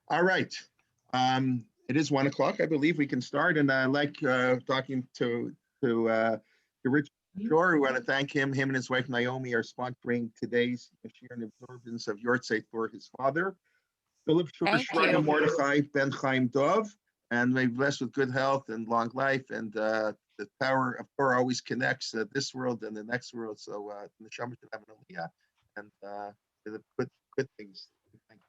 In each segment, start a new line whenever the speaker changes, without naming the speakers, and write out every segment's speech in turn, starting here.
All right. It is 1 o'clock. I believe we can start. And I like talking to Rich Shore. We want to thank him. Him and his wife Naomi are sponsoring today's year in observance of Yortzeit for his father, Philip Shore
Thank
Shlomo
you.
Mordechai Ben Chaim Dov, and may be blessed with good health and long life. And the power of Torah always connects this world and the next world. So the Neshama should have an Aliyah and the good things. Thank you.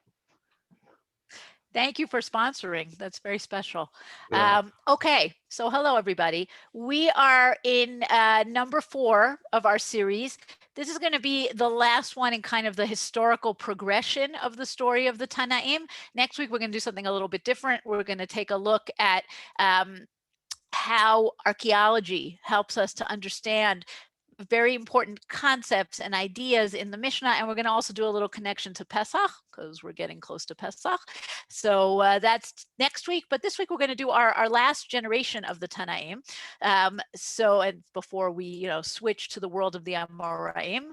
Thank you for sponsoring. That's very special.
Yeah.
Okay, so hello, everybody. We are in number 4 of our series. This is going to be the last one in kind of the historical progression of the story of the Tanaim. Next week, we're going to do something a little bit different. We're going to take a look at how archaeology helps us to understand very important concepts and ideas in the Mishnah, and we're going to also do a little connection to Pesach because we're getting close to Pesach. So that's next week, but this week we're going to do our last generation of the Tanaim. So, and before we switch to the world of the Amoraim,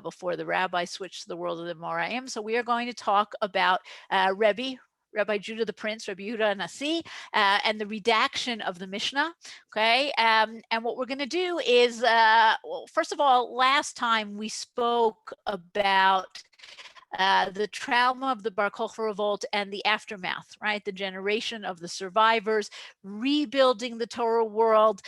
before the Rabbi switched to the world of the Amoraim, so we are going to talk about Rabbi Judah the Prince, Rabbi Yehuda Nasi, and the redaction of the Mishnah. Okay, and what we're going to do is, well, first of all, last time we spoke about the trauma of the Bar Kokhba revolt and the aftermath, right? The generation of the survivors, rebuilding the Torah world,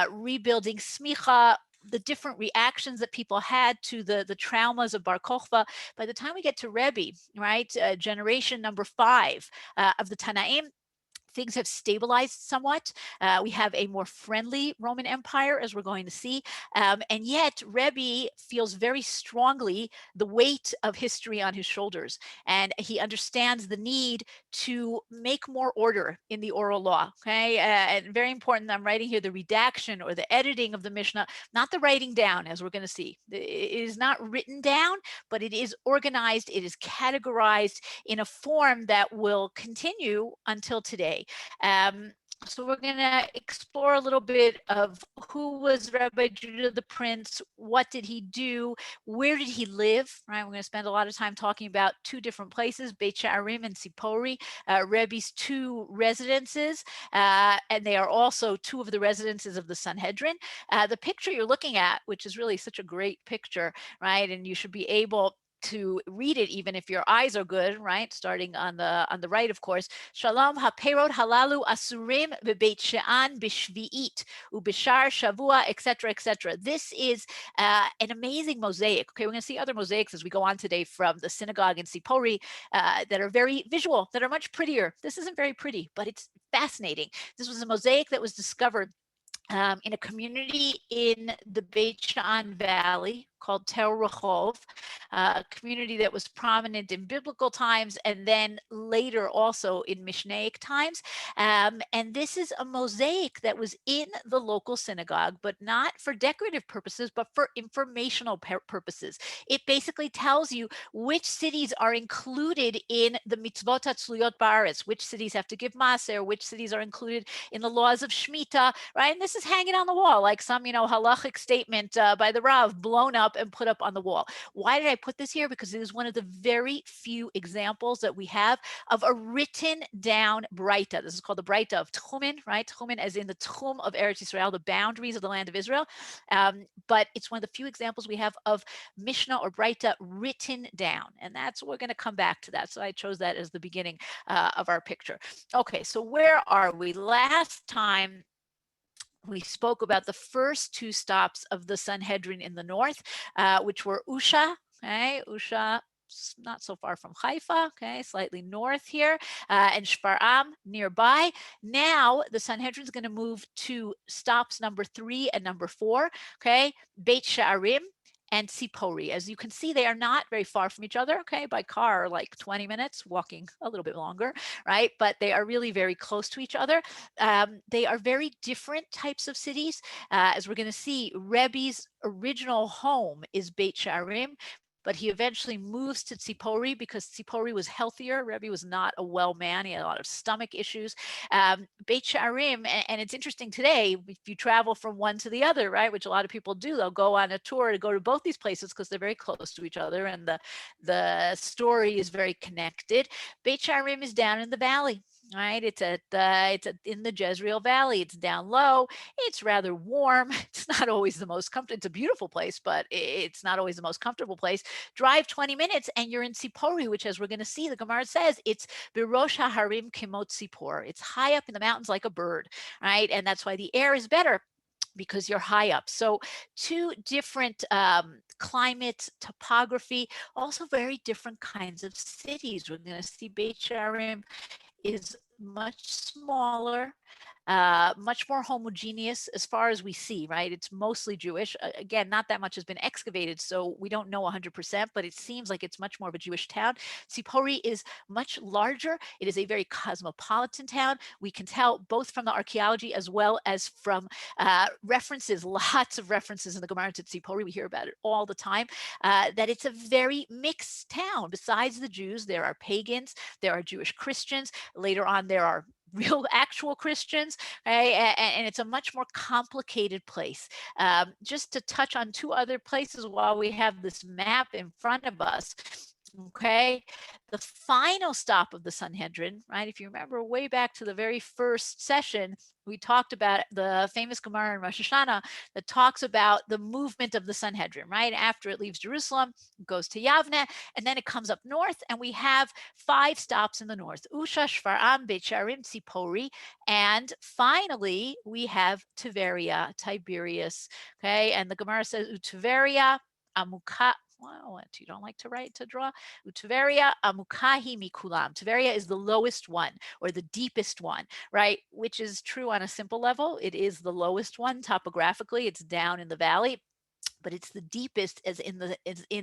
rebuilding smicha, the different reactions that people had to the traumas of Bar Kokhba. By the time we get to Rebbe, right, generation number 5 of the Tanaim, things have stabilized somewhat. We have a more friendly Roman Empire, as we're going to see. And yet, Rebbe feels very strongly the weight of history on his shoulders. And he understands the need to make more order in the oral law. Okay. And very important, I'm writing here the redaction or the editing of the Mishnah, not the writing down, as we're going to see. It is not written down, but it is organized, it is categorized in a form that will continue until today. So we're going to explore a little bit of who was Rabbi Judah the Prince, what did he do, where did he live, right? We're going to spend a lot of time talking about 2 different places, Beit Sha'arim and Sipori, Rebbe's 2 residences, and they are also 2 of the residences of the Sanhedrin. The picture you're looking at, which is really such a great picture, right? And you should be able to read it even if your eyes are good, right? Starting on the right, of course. Shalom haperot halalu asurim bebeit she'an b'shvi'it ubishar shavua, etc., etc. This is an amazing mosaic. Okay, we're going to see other mosaics as we go on today from the synagogue in Sipori that are very visual, that are much prettier. This isn't very pretty, but it's fascinating. This was a mosaic that was discovered in a community in the Beit Sha'an Valley called Tel Rehov, a community that was prominent in biblical times and then later also in Mishnaic times. And this is a mosaic that was in the local synagogue, but not for decorative purposes, but for informational purposes. It basically tells you which cities are included in the mitzvot hatzluyot ba'aretz, which cities have to give maser, which cities are included in the laws of Shemitah, right? And this is hanging on the wall like some, halachic statement by the Rav blown up and put up on the wall. Why did I put this here? Because it is one of the very few examples that we have of a written down Breita. This is called the Breita of Tchumen, right? Tchumen as in the Tchum of Eretz Yisrael, the boundaries of the land of Israel. But it's one of the few examples we have of Mishnah or Breita written down. And that's, we're going to come back to that. So I chose that as the beginning of our picture. Okay, so where are we? Last time, we spoke about the first 2 stops of the Sanhedrin in the north, which were Usha, okay, Usha, not so far from Haifa, okay, slightly north here, and Shfar'am nearby. Now the Sanhedrin is going to move to stops number 3 and number 4, okay, Beit Sha'arim and Sipori. As you can see, they are not very far from each other, okay, by car, like 20 minutes, walking a little bit longer, right? But they are really very close to each other. They are very different types of cities. As we're going to see, Rebbe's original home is Beit Sha'arim, but he eventually moves to Tzipori because Tzipori was healthier. Rebbe was not a well man. He had a lot of stomach issues. Beit She'arim, and it's interesting today, if you travel from one to the other, right, which a lot of people do, they'll go on a tour to go to both these places because they're very close to each other and the story is very connected. Beit She'arim is down in the valley. Right, it's in the Jezreel Valley. It's down low. It's rather warm. It's not always the most comfortable. It's a beautiful place, but it's not always the most comfortable place. Drive 20 minutes and you're in Tzipori, which, as we're going to see, the Gemara says it's Birosh HaHarim Kimot Tzipor. It's high up in the mountains like a bird, right? And that's why the air is better, because you're high up. So two different climate, topography, also very different kinds of cities. We're going to see Beit She'arim is much smaller, much more homogeneous as far as we see, right? It's mostly Jewish. Again, not that much has been excavated, so we don't know 100%, but it seems like it's much more of a Jewish town. Tzipori is much larger. It is a very cosmopolitan town. We can tell both from the archaeology as well as from references, lots of references in the Gemara to Tzipori. We hear about it all the time, that it's a very mixed town. Besides the Jews, there are pagans, there are Jewish Christians. Later on, there are real actual Christians, right? And it's a much more complicated place. Just to touch on two other places while we have this map in front of us. Okay, the final stop of the Sanhedrin, right? If you remember way back to the very first session, we talked about the famous Gemara in Rosh Hashanah that talks about the movement of the Sanhedrin, right? After it leaves Jerusalem, it goes to Yavne, and then it comes up north, and we have 5 stops in the north: Usha, Shfar'am, Beit She'arim, Tzipori, and finally we have Tiberia, Tiberias. Okay, and the Gemara says Tiberia, Amuka. Well, you don't like to draw. Utiveria amukahi mikulam. Tiberia is the lowest one, or the deepest one, right? Which is true on a simple level. It is the lowest one topographically. It's down in the valley, but it's the deepest as in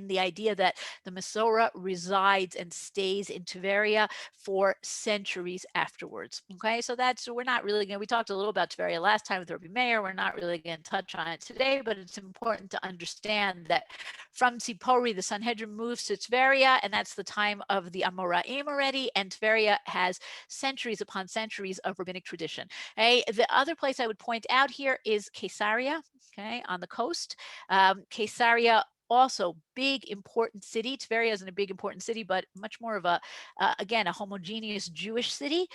the idea that the Masorah resides and stays in Tiberia for centuries afterwards. Okay, so we're not really going to, we talked a little about Tiberia last time with Rabbi Meir. We're not really going to touch on it today, but it's important to understand that from Tzipori, the Sanhedrin moves to Tiberia, and that's the time of the Amoraim already, and Tiberia has centuries upon centuries of rabbinic tradition. Okay, the other place I would point out here is Caesarea, okay, on the coast. Caesarea, also big important city. Tiberia isn't a big important city, but much more of again, a homogeneous Jewish city.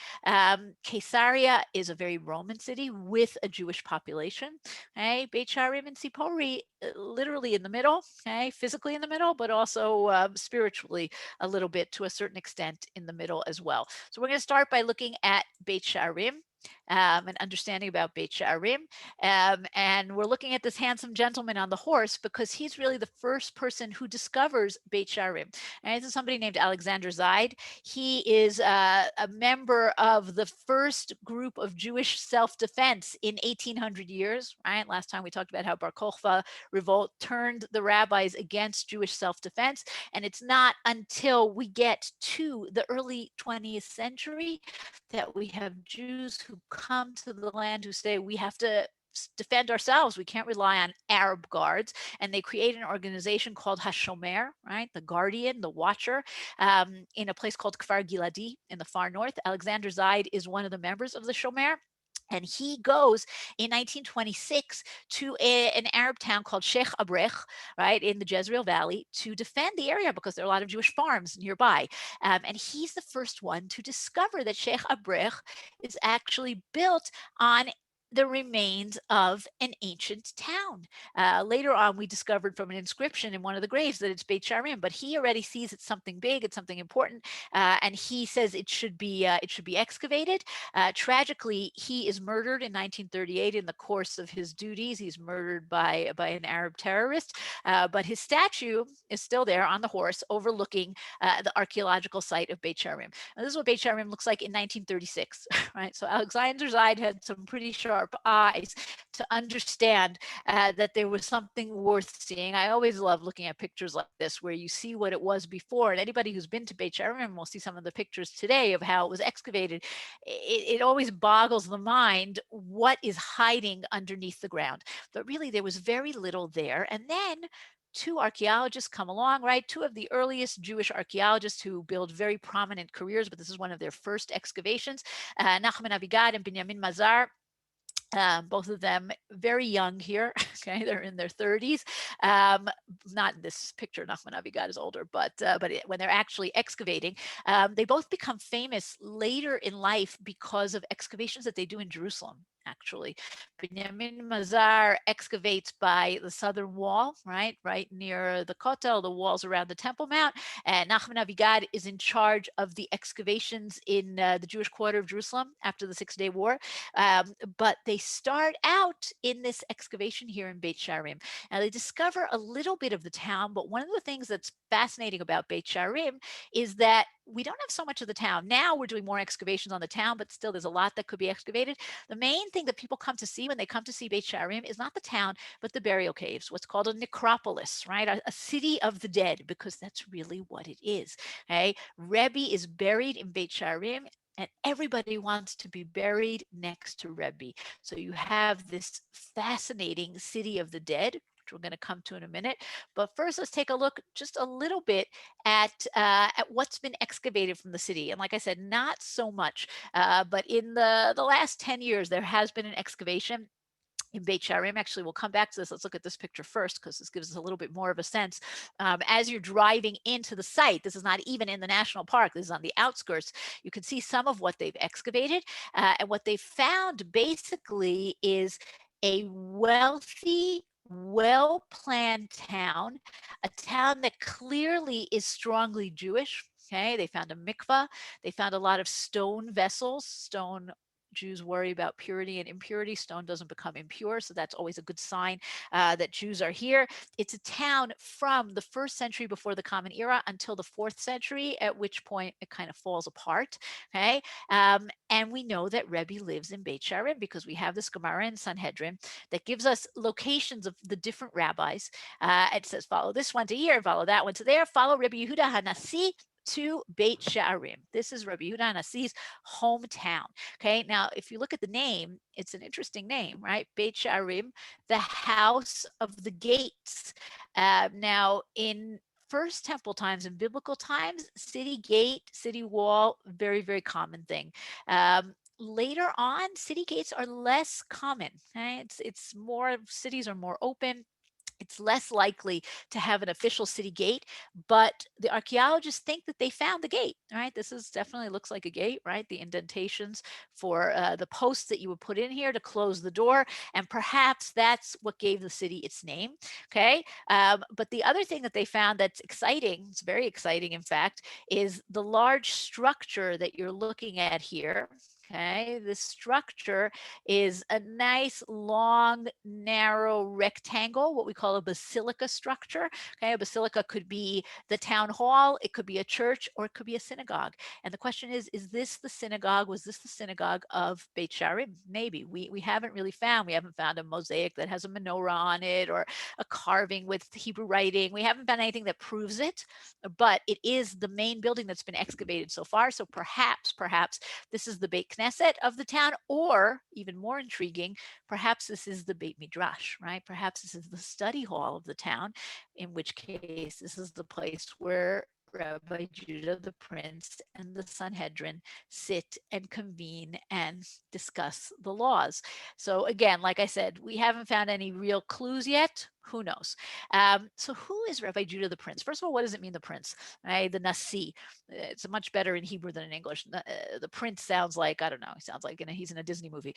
Caesarea is a very Roman city with a Jewish population. Okay, Beit She'arim and Tzipori, literally in the middle, okay, physically in the middle, but also spiritually a little bit, to a certain extent, in the middle as well. So we're going to start by looking at Beit She'arim. And understanding about Beit She'arim. And we're looking at this handsome gentleman on the horse because he's really the first person who discovers Beit She'arim. And this is somebody named Alexander Zaid. He is a member of the first group of Jewish self-defense in 1800 years, right? Last time we talked about how Bar Kokhba revolt turned the rabbis against Jewish self-defense. And it's not until we get to the early 20th century that we have Jews who come to the land who say we have to defend ourselves. We can't rely on Arab guards. And they create an organization called Hashomer, right? The guardian, the watcher, in a place called Kfar Giladi in the far north. Alexander Zaid is one of the members of the Shomer. And he goes in 1926 to an Arab town called Sheikh Abrech, right, in the Jezreel Valley, to defend the area because there are a lot of Jewish farms nearby. And he's the first one to discover that Sheikh Abrech is actually built on the remains of an ancient town. Later on, we discovered from an inscription in one of the graves that it's Beit She'arim, but he already sees it's something big, it's something important, and he says it should be excavated. Tragically, he is murdered in 1938 in the course of his duties. He's murdered by an Arab terrorist, but his statue is still there on the horse overlooking the archaeological site of Beit She'arim. Now, this is what Beit She'arim looks like in 1936, right? So Alexander Zaid had some pretty sharp eyes to understand that there was something worth seeing. I always love looking at pictures like this where you see what it was before, and anybody who's been to Beit She'arim will see some of the pictures today of how it was excavated. It always boggles the mind what is hiding underneath the ground. But really, there was very little there. And then two archaeologists come along, right? Two of the earliest Jewish archaeologists who build very prominent careers, but this is one of their first excavations, Nachman Avigad and Binyamin Mazar. Both of them very young here. Okay, they're in their 30s. Not in this picture. Nachman Avigad is older, but when they're actually excavating, they both become famous later in life because of excavations that they do in Jerusalem. Actually, Binyamin Mazar excavates by the southern wall, right near the Kotel, the walls around the Temple Mount, and Nachman Avigad is in charge of the excavations in the Jewish quarter of Jerusalem after the Six-Day War. But they start out in this excavation here in Beit Sharim. Now they discover a little bit of the town, but one of the things that's fascinating about Beit Sharim is that we don't have so much of the town. Now we're doing more excavations on the town, but still there's a lot that could be excavated. The main thing that people come to see when they come to see Beit Sharim is not the town, but the burial caves, what's called a necropolis, right? A city of the dead, because that's really what it is. Okay? Rebbe is buried in Beit Sharim, and everybody wants to be buried next to Rebbe. So you have this fascinating city of the dead, which we're going to come to in a minute. But first, let's take a look just a little bit at what's been excavated from the city. And like I said, not so much, but in the last 10 years, there has been an excavation in Beit Sharim. Actually, we'll come back to this. Let's look at this picture first, because this gives us a little bit more of a sense. As you're driving into the site, this is not even in the national park, this is on the outskirts, you can see some of what they've excavated. And what they found basically is a wealthy, well-planned town, a town that clearly is strongly Jewish. Okay, they found a mikvah, they found a lot of stone vessels. Stone, Jews worry about purity and impurity. Stone doesn't become impure, so that's always a good sign that Jews are here. It's a town from the 1st century before the Common Era until the 4th century, at which point it kind of falls apart. Okay, and we know that Rebbe lives in Beit Sharim because we have this Gemara in Sanhedrin that gives us locations of the different rabbis. It says, follow this one to here, follow that one to there, follow Rabbi Yehuda Hanasi to Beit Sharim. This is Rabbi Yehuda Hanasi's hometown. Okay, now if you look at the name, it's an interesting name, right? Beit Sharim, the house of the gates. Now in First Temple times, in biblical times, city gate, city wall, very, very common thing. Later on, city gates are less common. Okay? It's more, cities are more open. It's less likely to have an official city gate, but the archaeologists think that they found the gate, right? This is definitely looks like a gate, right? The indentations for the posts that you would put in here to close the door, and perhaps that's what gave the city its name, okay? But the other thing that they found that's exciting, it's very exciting in fact, is the large structure that you're looking at here. Okay, this structure is a nice, long, narrow rectangle, what we call a basilica structure. Okay, a basilica could be the town hall, it could be a church, or it could be a synagogue. And the question is this the synagogue? Was this the synagogue of Beit Sharim? Maybe. We haven't really found. We haven't found a mosaic that has a menorah on it or a carving with Hebrew writing. We haven't found anything that proves it, but it is the main building that's been excavated so far. So perhaps this is the Beit Knesset of the town, or even more intriguing, perhaps this is the Beit Midrash, right? Perhaps this is the study hall of the town, in which case this is the place where Rabbi Judah the Prince and the Sanhedrin sit and convene and discuss the laws. So again, like I said, we haven't found any real clues yet. Who knows? So who is Rabbi Judah the Prince? First of all, what does it mean, the prince? Right? The Nasi. It's much better in Hebrew than in English. The prince sounds like, I don't know, he sounds like he's in a Disney movie.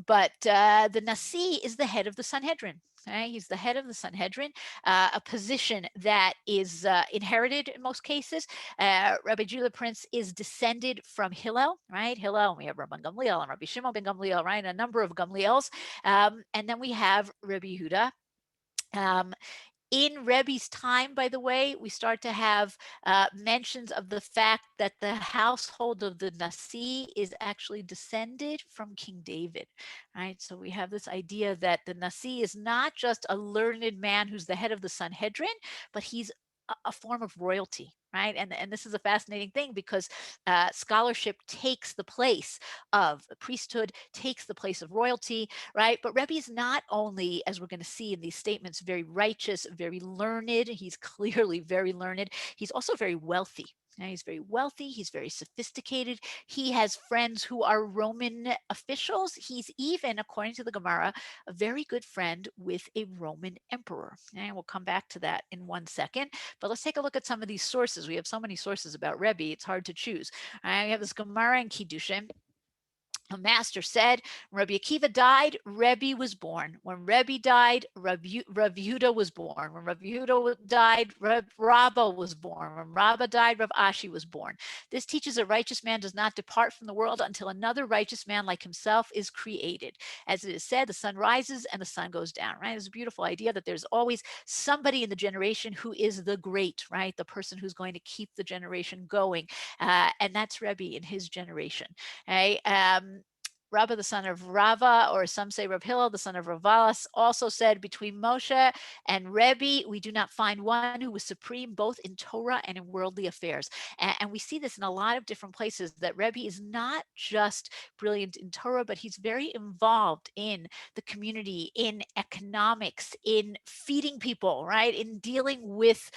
But the Nasi is the head of the Sanhedrin. Okay? He's the head of the Sanhedrin, a position that is inherited in most cases. Rabbi Judah the Prince is descended from Hillel, right? Hillel, we have Rabban Gamliel and Rabbi Shimon ben Gamliel, right? A number of Gamliels. And then we have Rabbi Yehuda. In Rebbe's time, by the way, we start to have mentions of the fact that the household of the Nasi is actually descended from King David, right? So we have this idea that the Nasi is not just a learned man who's the head of the Sanhedrin, but he's a form of royalty, right? And this is a fascinating thing because scholarship takes the place of priesthood, takes the place of royalty, right? But Rebbe is not only, as we're going to see in these statements, very righteous, very learned. He's clearly very learned. He's also very wealthy. Now, he's very wealthy. He's very sophisticated. He has friends who are Roman officials. He's even, according to the Gemara, a very good friend with a Roman emperor. And we'll come back to that in 1 second. But let's take a look at some of these sources. We have so many sources about Rebbe, it's hard to choose. All right, we have this Gemara in Kiddushin. A master said, when Rabbi Akiva died, Rebbe was born. When Rebbe died, Rav Yehuda was born. When Rav Yehuda died, Rabba was born. When Rabba died, Rav Ashi was born. This teaches a righteous man does not depart from the world until another righteous man like himself is created. As it is said, the sun rises and the sun goes down, right? It's a beautiful idea that there's always somebody in the generation who is the great, right? The person who's going to keep the generation going. And that's Rebbe in his generation. Right? Rabba, the son of Rava, or some say Rab Hillel, the son of Ravalas, also said, between Moshe and Rebbe, we do not find one who was supreme both in Torah and in worldly affairs. And we see this in a lot of different places, that Rebbe is not just brilliant in Torah, but he's very involved in the community, in economics, in feeding people, right? In dealing with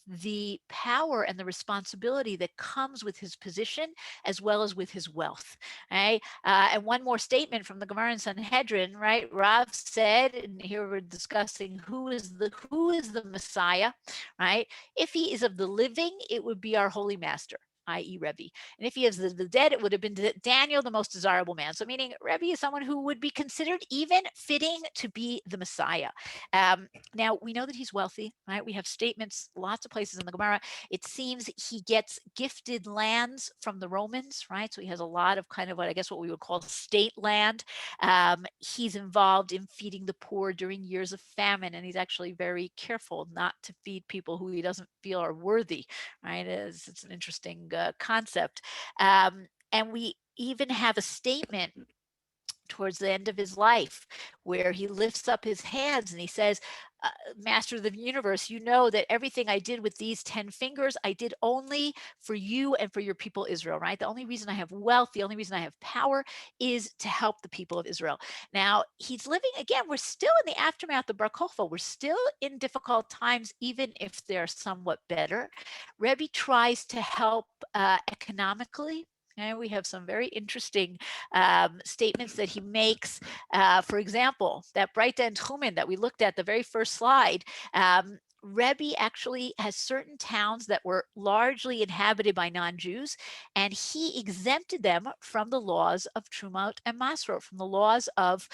the power and the responsibility that comes with his position as well as with his wealth. Right? And one more statement from the Gemara in Sanhedrin, right? Rav said, and here we're discussing who is the Messiah, right? If he is of the living, it would be our holy master, i.e. Rebbe. And if he is the dead, it would have been Daniel, the most desirable man. So meaning Rebbe is someone who would be considered even fitting to be the Messiah. Now, we know that he's wealthy, right? We have statements, lots of places in the Gemara. It seems he gets gifted lands from the Romans, right? So he has a lot of kind of what I guess what we would call state land. He's involved in feeding the poor during years of famine, and he's actually very careful not to feed people who he doesn't feel are worthy, right? It's an interesting concept. And we even have a statement towards the end of his life where he lifts up his hands and he says, Master of the universe, you know that everything I did with these 10 fingers, I did only for you and for your people Israel, right? The only reason I have wealth, the only reason I have power is to help the people of Israel. Now, he's living, again, we're still in the aftermath of Bar Kokhba. We're still in difficult times, even if they're somewhat better. Rebbe tries to help economically. And we have some very interesting statements that he makes. For example, that Breita and Tchumen that we looked at the very first slide, Rebbe actually has certain towns that were largely inhabited by non-Jews, and he exempted them from the laws of Trumot and Masrot, from the laws of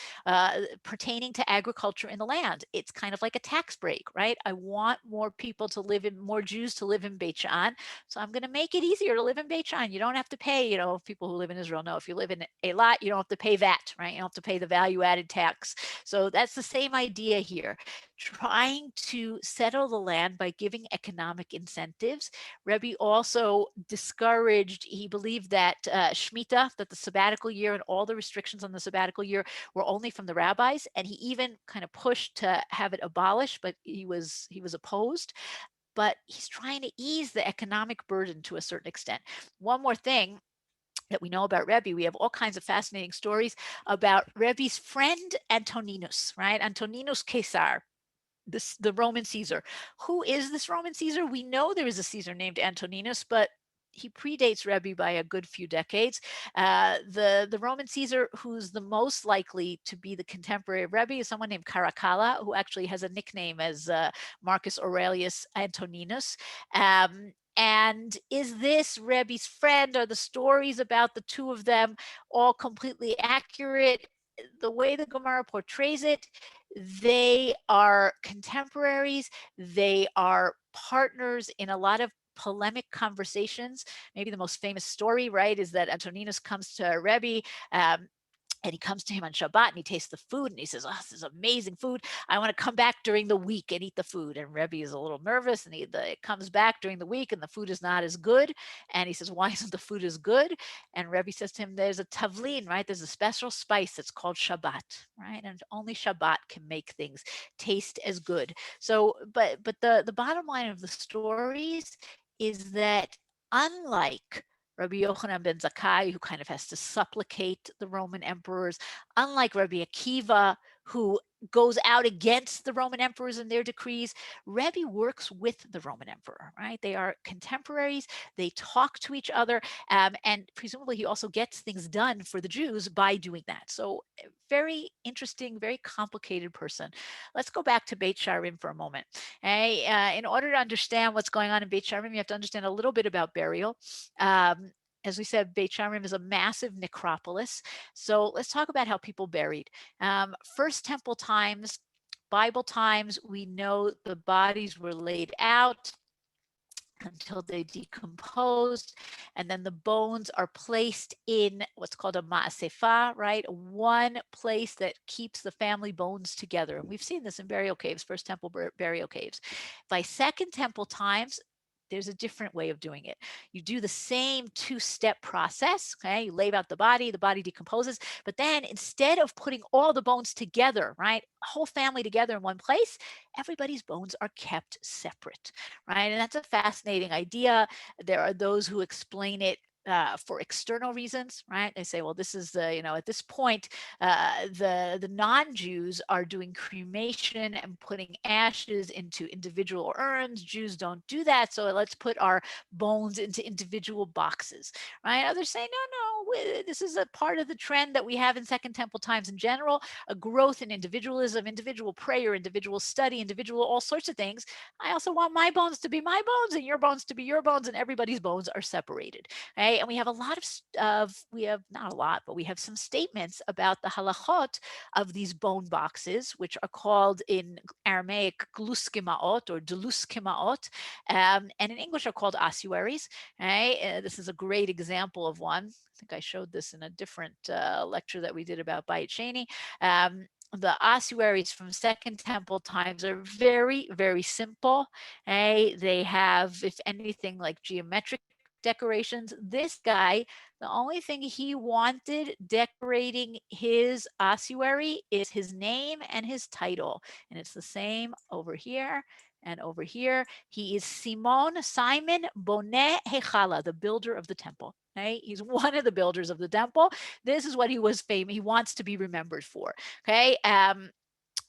pertaining to agriculture in the land. It's kind of like a tax break, right? I want more people to live in, more Jews to live in Beit Shan, so I'm going to make it easier to live in Beit Shan. You don't have to pay, people who live in Israel know if you live in Eilat, you don't have to pay VAT, right? You don't have to pay the value-added tax. So that's the same idea here. Trying to settle the land by giving economic incentives. Rebbe also discouraged, he believed that Shemitah, that the sabbatical year and all the restrictions on the sabbatical year were only from the rabbis, and he even kind of pushed to have it abolished, but he was opposed. But he's trying to ease the economic burden to a certain extent. One more thing that we know about Rebbe, we have all kinds of fascinating stories about Rebbe's friend Antoninus, right? Antoninus Caesar, the Roman Caesar. Who is this Roman Caesar? We know there is a Caesar named Antoninus, but he predates Rebbe by a good few decades. The Roman Caesar who's the most likely to be the contemporary of Rebbe is someone named Caracalla, who actually has a nickname as Marcus Aurelius Antoninus. And is this Rebbe's friend? Are the stories about the two of them all completely accurate? The way the Gemara portrays it, they are contemporaries. They are partners in a lot of polemic conversations. Maybe the most famous story, right, is that Antoninus comes to Rebbe And he comes to him on Shabbat and he tastes the food and he says, "Oh, this is amazing food. I want to come back during the week and eat the food." And Rebbe is a little nervous and it comes back during the week and the food is not as good. And he says, "Why isn't the food as good?" And Rebbe says to him, "There's a tavlin, right? There's a special spice that's called Shabbat, right? And only Shabbat can make things taste as good." So, but the bottom line of the stories is that unlike Rabbi Yochanan ben Zakkai, who kind of has to supplicate the Roman emperors, unlike Rabbi Akiva, who goes out against the Roman emperors and their decrees, Rebbe works with the Roman emperor, right? They are contemporaries. They talk to each other. And presumably he also gets things done for the Jews by doing that. So very interesting, very complicated person. Let's go back to Beit Sharim for a moment. Okay? In order to understand what's going on in Beit Sharim, you have to understand a little bit about burial. As we said, Beit Sharim is a massive necropolis. So let's talk about how people buried. First Temple times, Bible times, we know the bodies were laid out until they decomposed, and then the bones are placed in what's called a ma'asefah, right? One place that keeps the family bones together. And we've seen this in burial caves, First Temple burial caves. By Second Temple times, there's a different way of doing it. You do the same two-step process, okay? You lay out the body decomposes, but then instead of putting all the bones together, right, a whole family together in one place, everybody's bones are kept separate, right? And that's a fascinating idea. There are those who explain it for external reasons, right? They say, well, this is the, at this point, the non-Jews are doing cremation and putting ashes into individual urns. Jews don't do that, so let's put our bones into individual boxes, right? Others say, no, this is a part of the trend that we have in Second Temple times in general, a growth in individualism, individual prayer, individual study, individual all sorts of things. I also want my bones to be my bones and your bones to be your bones, and everybody's bones are separated. Okay? And we have a lot we have not a lot, but we have some statements about the halachot of these bone boxes, which are called in Aramaic gluskimaot or deluskimaot, and in English are called ossuaries. Right? This is a great example of one. I think I showed this in a different lecture that we did about Bayit Sheni. The ossuaries from Second Temple times are very, very simple. They have, if anything, like geometric decorations. This guy, the only thing he wanted decorating his ossuary is his name and his title. And it's the same over here and over here. He is Simon Boneh Hechala, the builder of the temple. Okay? He's one of the builders of the temple. This is what he was famous. He wants to be remembered for. Okay.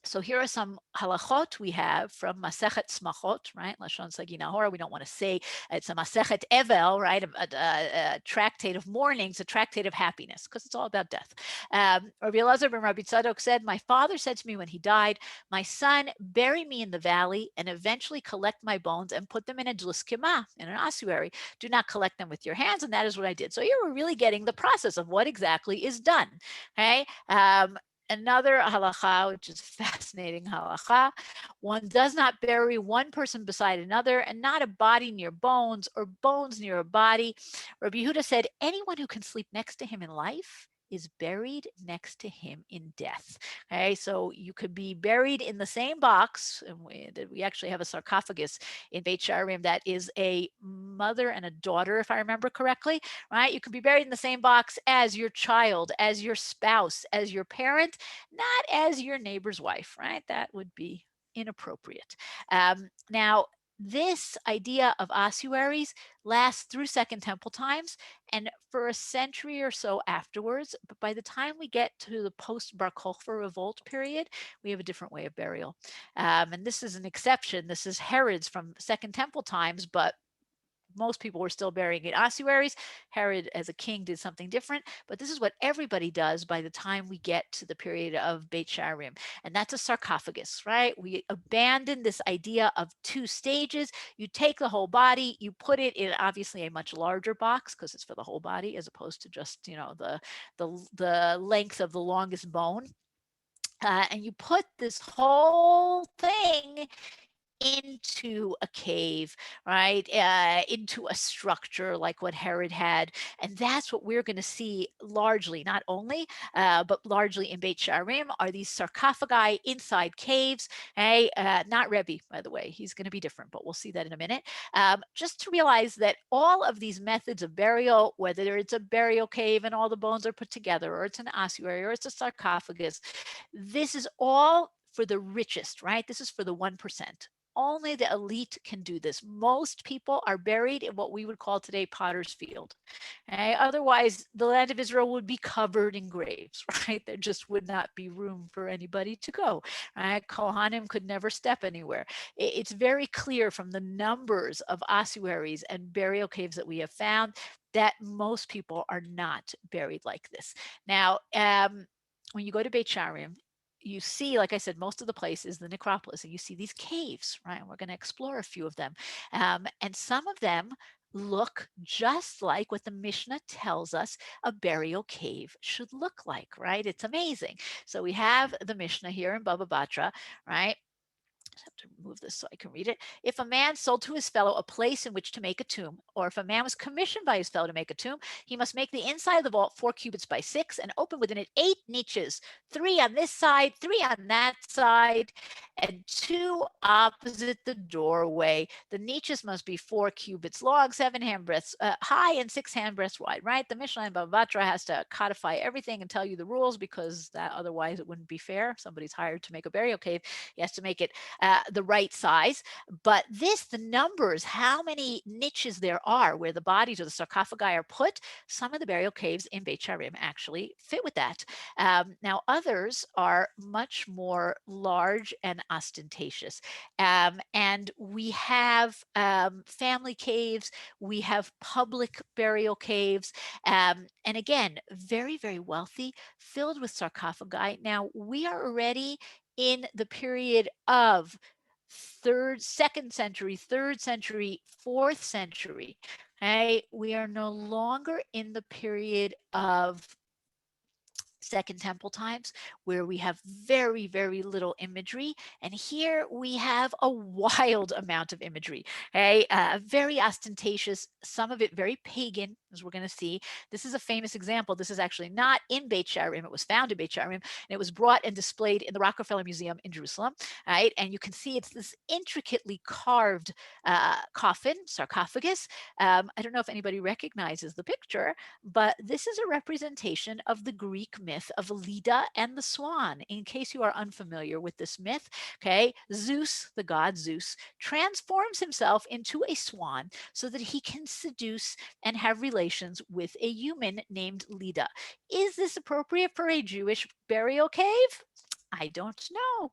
So here are some halachot we have from Masechet Smachot, right? Lashon Sagi Nahor. We don't want to say it's a Masechet Evel, right? A tractate of mourning. It's a tractate of happiness because it's all about death. Rabbi Elazar ben Rabbi Tzadok said, "My father said to me when he died, my son, bury me in the valley and eventually collect my bones and put them in a dluskima, in an ossuary. Do not collect them with your hands." And that is what I did. So here we're really getting the process of what exactly is done. Okay. Another halacha, which is fascinating halacha, one does not bury one person beside another and not a body near bones or bones near a body. Rabbi Yehuda said, anyone who can sleep next to him in life is buried next to him in death. Okay, so you could be buried in the same box. And we actually have a sarcophagus in Beit Sharim that is a mother and a daughter, if I remember correctly, right? You could be buried in the same box as your child, as your spouse, as your parent, not as your neighbor's wife, right? That would be inappropriate. Now, this idea of ossuaries lasts through Second Temple times and for a century or so afterwards. But by the time we get to the post-Bar Kokhba revolt period, we have a different way of burial. And this is an exception. This is Herod's from Second Temple times, but most people were still burying in ossuaries. Herod, as a king, did something different, but this is what everybody does by the time we get to the period of Beit Sharim, and that's a sarcophagus, right? We abandon this idea of two stages. You take the whole body, you put it in obviously a much larger box because it's for the whole body as opposed to just the length of the longest bone, and you put this whole thing into a cave, right? Into a structure like what Herod had. And that's what we're going to see largely, not only, but largely in Beit Sharim, are these sarcophagi inside caves. Hey, not Rebbe, by the way. He's going to be different, but we'll see that in a minute. Just to realize that all of these methods of burial, whether it's a burial cave and all the bones are put together, or it's an ossuary, or it's a sarcophagus, this is all for the richest, right? This is for the 1%. Only the elite can do this. Most people are buried in what we would call today Potter's Field. Okay? Otherwise, the land of Israel would be covered in graves, right? There just would not be room for anybody to go. Right? Kohanim could never step anywhere. It's very clear from the numbers of ossuaries and burial caves that we have found that most people are not buried like this. Now, when you go to Beit Sharim, you see, like I said, most of the place is the necropolis, and you see these caves, right? And we're going to explore a few of them. And some of them look just like what the Mishnah tells us a burial cave should look like, right? It's amazing. So we have the Mishnah here in Baba Batra, right? I have to remove this so I can read it. If a man sold to his fellow a place in which to make a tomb, or if a man was commissioned by his fellow to make a tomb, he must make the inside of the vault 4 cubits by 6 and open within it 8 niches, 3 on this side, 3 on that side, and 2 opposite the doorway. The niches must be 4 cubits long, 7 handbreadths high, and 6 handbreadths wide, right? The Mishnah in Bava Batra has to codify everything and tell you the rules, because that otherwise it wouldn't be fair. Somebody's hired to make a burial cave. He has to make it the right size. But this, the numbers, how many niches there are where the bodies or the sarcophagi are put, some of the burial caves in Beit Sharim actually fit with that. Now, others are much more large and ostentatious. And we have family caves, we have public burial caves, and again, very, very wealthy, filled with sarcophagi. Now, we are already in the period of second century, third century, fourth century. Okay? We are no longer in the period of Second Temple times, where we have very, very little imagery. And here we have a wild amount of imagery, okay? Very ostentatious, some of it very pagan, as we're going to see. This is a famous example. This is actually not in Beit Sharim. It was found in Beit Sharim, and it was brought and displayed in the Rockefeller Museum in Jerusalem, right? And you can see it's this intricately carved coffin, sarcophagus. I don't know if anybody recognizes the picture, but this is a representation of the Greek myth of Leda and the swan. In case you are unfamiliar with this myth, okay, Zeus, the god Zeus, transforms himself into a swan so that he can seduce and have relations with a human named Leda. Is this appropriate for a Jewish burial cave? I don't know.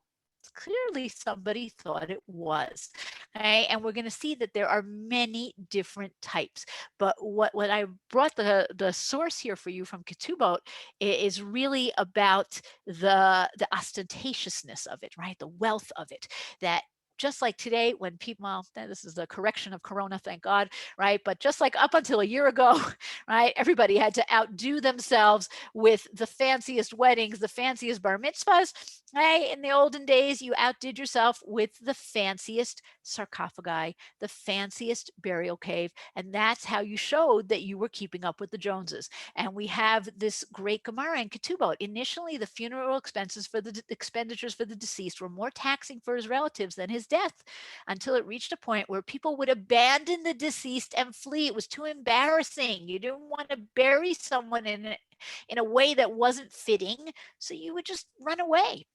Clearly somebody thought it was. Okay? And we're going to see that there are many different types. But what I brought the source here for you from Ketubot is really about the ostentatiousness of it, right? The wealth of it. That just like today, when people, well, this is the correction of Corona, thank God, right? But just like up until a year ago, right, everybody had to outdo themselves with the fanciest weddings, the fanciest bar mitzvahs. Right? In the olden days, you outdid yourself with the fanciest sarcophagi, the fanciest burial cave, and that's how you showed that you were keeping up with the Joneses. And we have this great Gemara in Ketubot. Initially, the funeral expenditures for the deceased were more taxing for his relatives than his death, until it reached a point where people would abandon the deceased and flee. It was too embarrassing. You didn't want to bury someone in a way that wasn't fitting, so you would just run away.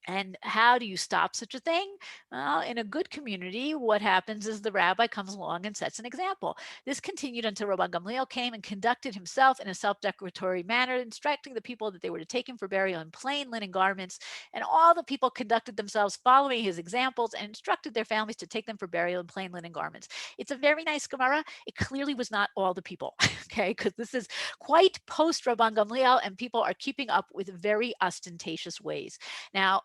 And how do you stop such a thing? Well, in a good community, what happens is the rabbi comes along and sets an example. This continued until Rabbi Gamliel came and conducted himself in a self-declaratory manner, instructing the people that they were to take him for burial in plain linen garments. And all the people conducted themselves following his examples and instructed their families to take them for burial in plain linen garments. It's a very nice Gemara. It clearly was not all the people, okay? Because this is quite post Rabban Gamliel, and people are keeping up with very ostentatious ways. Now,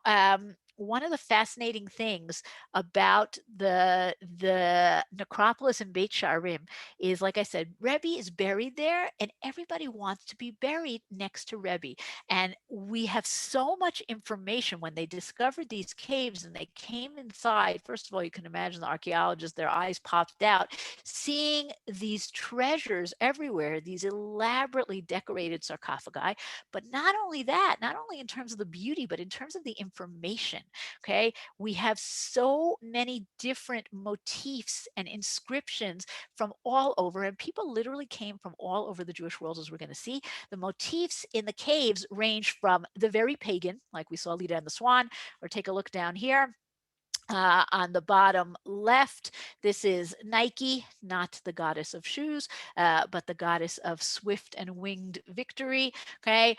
one of the fascinating things about the necropolis in Beit Sha'arim is, like I said, Rebbe is buried there, and everybody wants to be buried next to Rebbe. And we have so much information. When they discovered these caves and they came inside, first of all, you can imagine the archaeologists, their eyes popped out, seeing these treasures everywhere, these elaborately decorated sarcophagi. But not only that, not only in terms of the beauty, but in terms of the information. Okay, we have so many different motifs and inscriptions from all over, and people literally came from all over the Jewish world, as we're going to see. The motifs in the caves range from the very pagan, like we saw Leda and the Swan, or take a look down here. On the bottom left, this is Nike, not the goddess of shoes, but the goddess of swift and winged victory. Okay,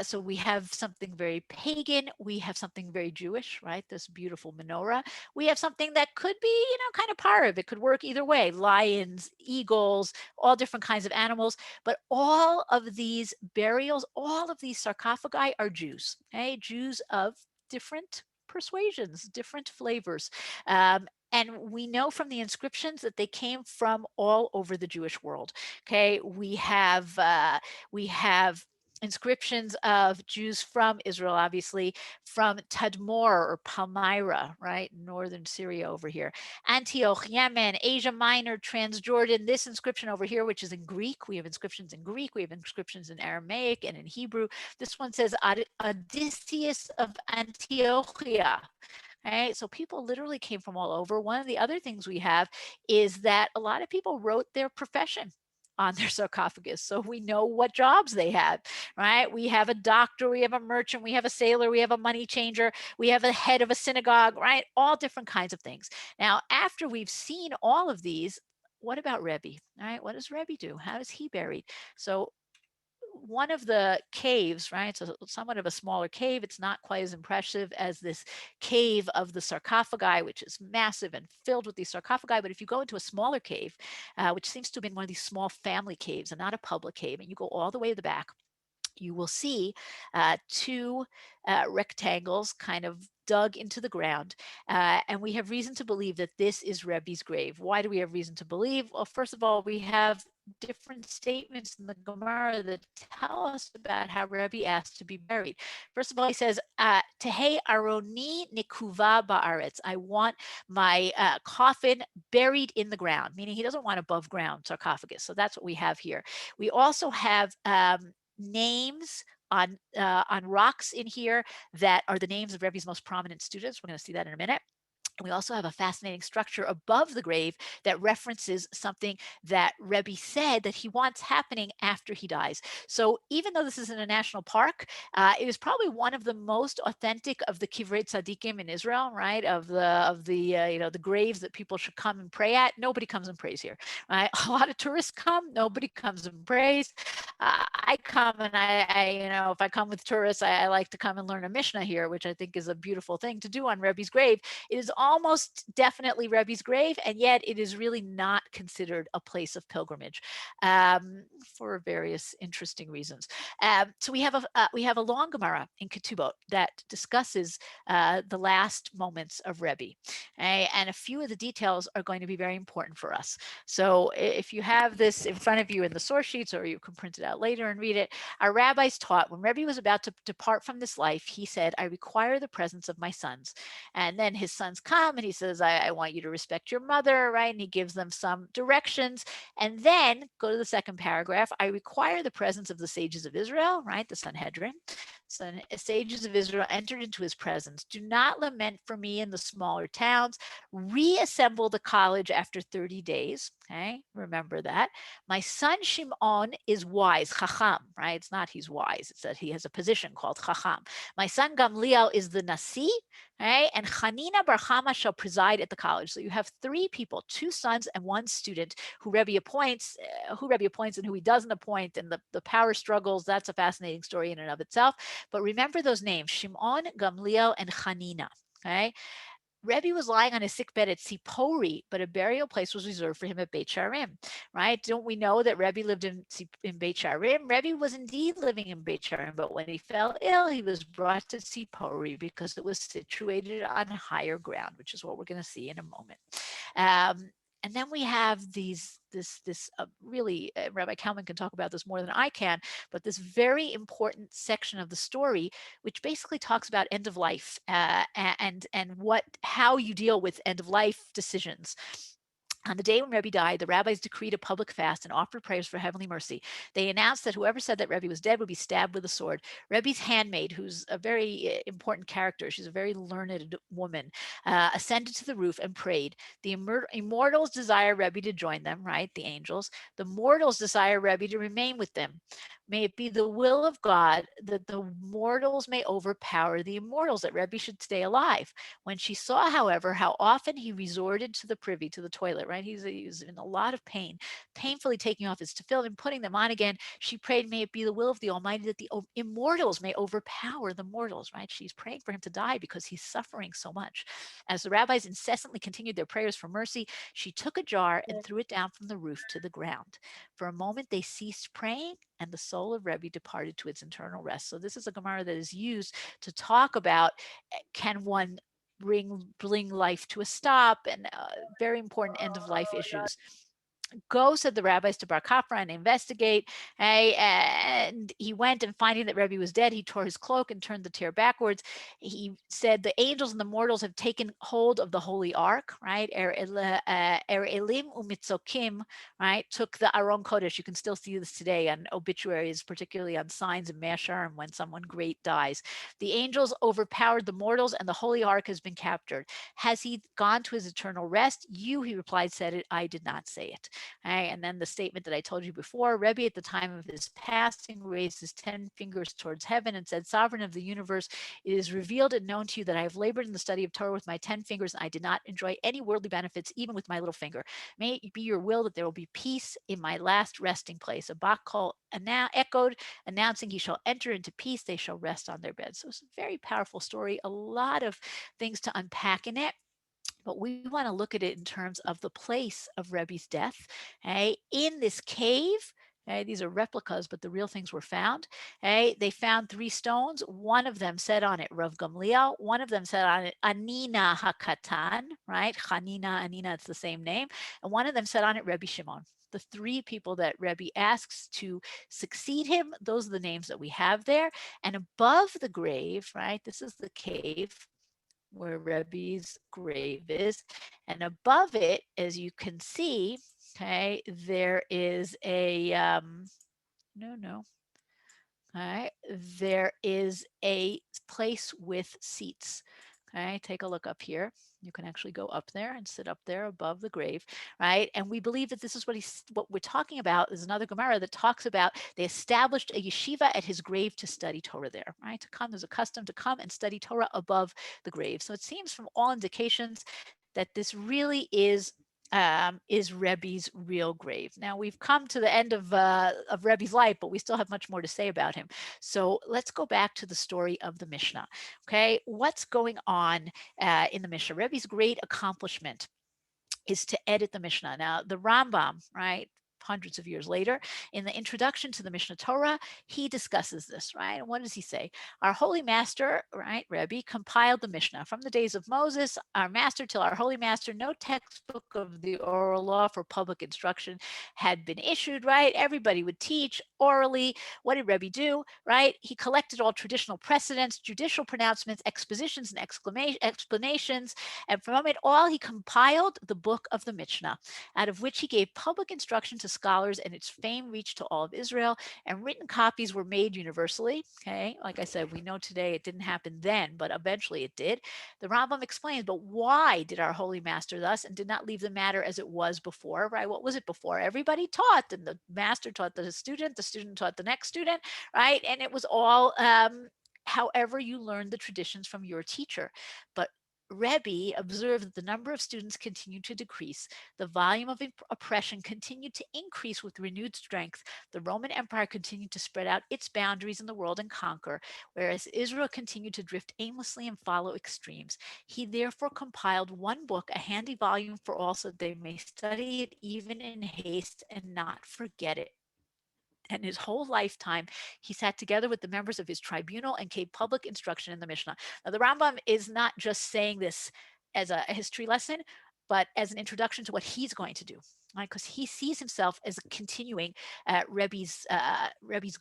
so we have something very pagan. We have something very Jewish, right? This beautiful menorah. We have something that could be, kind of parv. It could work either way. Lions, eagles, all different kinds of animals. But all of these burials, all of these sarcophagi are Jews. Okay, Jews of different persuasions, different flavors. And we know from the inscriptions that they came from all over the Jewish world. Okay, we have inscriptions of Jews from Israel, obviously, from Tadmor or Palmyra, right, northern Syria over here, Antioch, Yemen, Asia Minor, Transjordan. This inscription over here, which is in Greek, we have inscriptions in Greek, we have inscriptions in Aramaic and in Hebrew. This one says Odysseus of Antiochia. Right? So people literally came from all over. One of the other things we have is that a lot of people wrote their profession on their sarcophagus. So we know what jobs they had, right? We have a doctor, we have a merchant, we have a sailor, we have a money changer, we have a head of a synagogue, right? All different kinds of things. Now, after we've seen all of these, what about Rebbe? All right, what does Rebbe do? How is he buried? So one of the caves, right? So somewhat of a smaller cave. It's not quite as impressive as this cave of the sarcophagi, which is massive and filled with these sarcophagi. But if you go into a smaller cave, which seems to have been one of these small family caves and not a public cave, and you go all the way to the back, you will see two rectangles kind of dug into the ground. And we have reason to believe that this is Rebbe's grave. Why do we have reason to believe? Well, first of all, we have different statements in the Gemara that tell us about how Rebbe asked to be buried. First of all, he says, Tehei aroni nikuva ba'aretz. I want my coffin buried in the ground, meaning he doesn't want above ground sarcophagus. So that's what we have here. We also have names on rocks in here that are the names of Rebbe's most prominent students. We're going to see that in a minute. We also have a fascinating structure above the grave that references something that Rebbe said that he wants happening after he dies. So even though this is in a national park, it is probably one of the most authentic of the kivrei tzaddikim in Israel, right? Of the graves that people should come and pray at. Nobody comes and prays here, right? A lot of tourists come. Nobody comes and prays. I come and I if I come with tourists, I like to come and learn a Mishnah here, which I think is a beautiful thing to do on Rebbe's grave. It is almost definitely Rebbe's grave, and yet it is really not considered a place of pilgrimage for various interesting reasons. So we have a long Gemara in Ketubot that discusses the last moments of Rebbe, and a few of the details are going to be very important for us. So if you have this in front of you in the source sheets, or you can print it out later and read it, our rabbis taught when Rebbe was about to depart from this life, he said, "I require the presence of my sons," and then his sons come and he says, I want you to respect your mother, right? And he gives them some directions. And then go to the second paragraph. I require the presence of the sages of Israel, right? The Sanhedrin. So sages of Israel entered into his presence. Do not lament for me in the smaller towns. Reassemble the college after 30 days. Okay, remember that. My son Shimon is wise, chacham, right? It's not he's wise. It's that he has a position called chacham. My son Gamliel is the nasi, right? And Hanina bar Chama shall preside at the college. So you have three people, two sons and one student who Rebbe appoints and who he doesn't appoint, and the power struggles. That's a fascinating story in and of itself. But remember those names, Shimon, Gamliel, and Hanina, okay? Rebbe was lying on his sickbed at Sipori, but a burial place was reserved for him at Beit Sharim, right? Don't we know that Rebbe lived in Beit Sharim? Rebbe was indeed living in Beit Sharim, but when he fell ill, he was brought to Sipori because it was situated on higher ground, which is what we're going to see in a moment. And then we have this really, Rabbi Kalman can talk about this more than I can, but this very important section of the story, which basically talks about end of life and how you deal with end of life decisions. On the day when Rebbe died, the rabbis decreed a public fast and offered prayers for heavenly mercy. They announced that whoever said that Rebbe was dead would be stabbed with a sword. Rebbe's handmaid, who's a very important character, she's a very learned woman, ascended to the roof and prayed. The immortals desire Rebbe to join them, right? The angels. The mortals desire Rebbe to remain with them. May it be the will of God that the mortals may overpower the immortals, that Rebbe should stay alive. When she saw, however, how often he resorted to the privy, to the toilet, right? He was in a lot of pain, painfully taking off his tefillin and putting them on again. She prayed, may it be the will of the Almighty that the immortals may overpower the mortals, right? She's praying for him to die because he's suffering so much. As the rabbis incessantly continued their prayers for mercy, she took a jar and threw it down from the roof to the ground. For a moment, they ceased praying, and the soul of Rebbe departed to its eternal rest. So this is a Gemara that is used to talk about, can one bring life to a stop, and very important end of life issues. Go, said the rabbis to Bar Kapra, and investigate. And he went, and finding that Rebbe was dead, he tore his cloak and turned the tear backwards. He said, the angels and the mortals have taken hold of the holy ark, right? Elim umitzokim, right? Took the Aron Kodesh. You can still see this today on obituaries, particularly on signs in Masharim when someone great dies. The angels overpowered the mortals, and the holy ark has been captured. Has he gone to his eternal rest? You, he replied, said it. I did not say it. Right? And then the statement that I told you before, Rebbe at the time of his passing raised his 10 fingers towards heaven and said, Sovereign of the universe, it is revealed and known to you that I have labored in the study of Torah with my 10 fingers, and I did not enjoy any worldly benefits, even with my little finger. May it be your will that there will be peace in my last resting place. A Bach call echoed, announcing he shall enter into peace, they shall rest on their beds. So it's a very powerful story, a lot of things to unpack in it. But we want to look at it in terms of the place of Rebbe's death. In this cave, these are replicas, but the real things were found. They found 3 stones. One of them said on it Rav Gamliel. One of them said on it Anina Hakatan, right? Chanina, Anina, it's the same name. And one of them said on it Rebbe Shimon. The 3 people that Rebbe asks to succeed him, those are the names that we have there. And above the grave, right? This is the cave where Rebbe's grave is. And above it, as you can see, there is a, there is a place with seats. Take a look up here. You can actually go up there and sit up there above the grave, right? And we believe that this is what we're talking about. There's another Gemara that talks about they established a yeshiva at his grave to study Torah there, right? To come, there's a custom to come and study Torah above the grave. So it seems from all indications that this really is Rebbe's real grave. Now we've come to the end of Rebbe's life, but we still have much more to say about him. So let's go back to the story of the Mishnah. Okay, what's going on in the Mishnah? Rebbe's great accomplishment is to edit the Mishnah. Now the Rambam, right, hundreds of years later, in the introduction to the Mishnah Torah, he discusses this, right? And what does he say? Our holy master, right, Rebbe, compiled the Mishnah from the days of Moses, our master, till our holy master. No textbook of the oral law for public instruction had been issued, right? Everybody would teach orally. What did Rebbe do, right? He collected all traditional precedents, judicial pronouncements, expositions, and explanations, and from it all, he compiled the book of the Mishnah, out of which he gave public instruction to scholars, and its fame reached to all of Israel, and written copies were made universally. Okay, like I said, we know today it didn't happen then, but eventually it did. The Rambam explains, but why did our holy master thus and did not leave the matter as it was before, right? What was it before? Everybody taught, and the master taught the student taught the next student, right? And it was all however you learned the traditions from your teacher. But Rebbe observed that the number of students continued to decrease. The volume of oppression continued to increase with renewed strength. The Roman Empire continued to spread out its boundaries in the world and conquer, whereas Israel continued to drift aimlessly and follow extremes. He therefore compiled one book, a handy volume for all, so they may study it even in haste and not forget it. And his whole lifetime, he sat together with the members of his tribunal and gave public instruction in the Mishnah. Now, the Rambam is not just saying this as a history lesson, but as an introduction to what he's going to do, right? Because he sees himself as continuing Rebbe's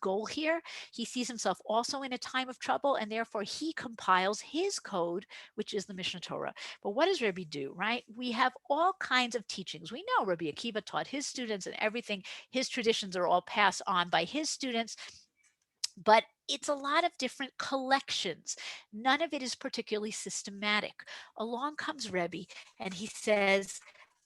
goal here. He sees himself also in a time of trouble, and therefore he compiles his code, which is the Mishnah Torah. But what does Rebbe do, right? We have all kinds of teachings. We know Rabbi Akiva taught his students, and everything, his traditions are all passed on by his students. But it's a lot of different collections. None of it is particularly systematic. Along comes Rebbe, and he says,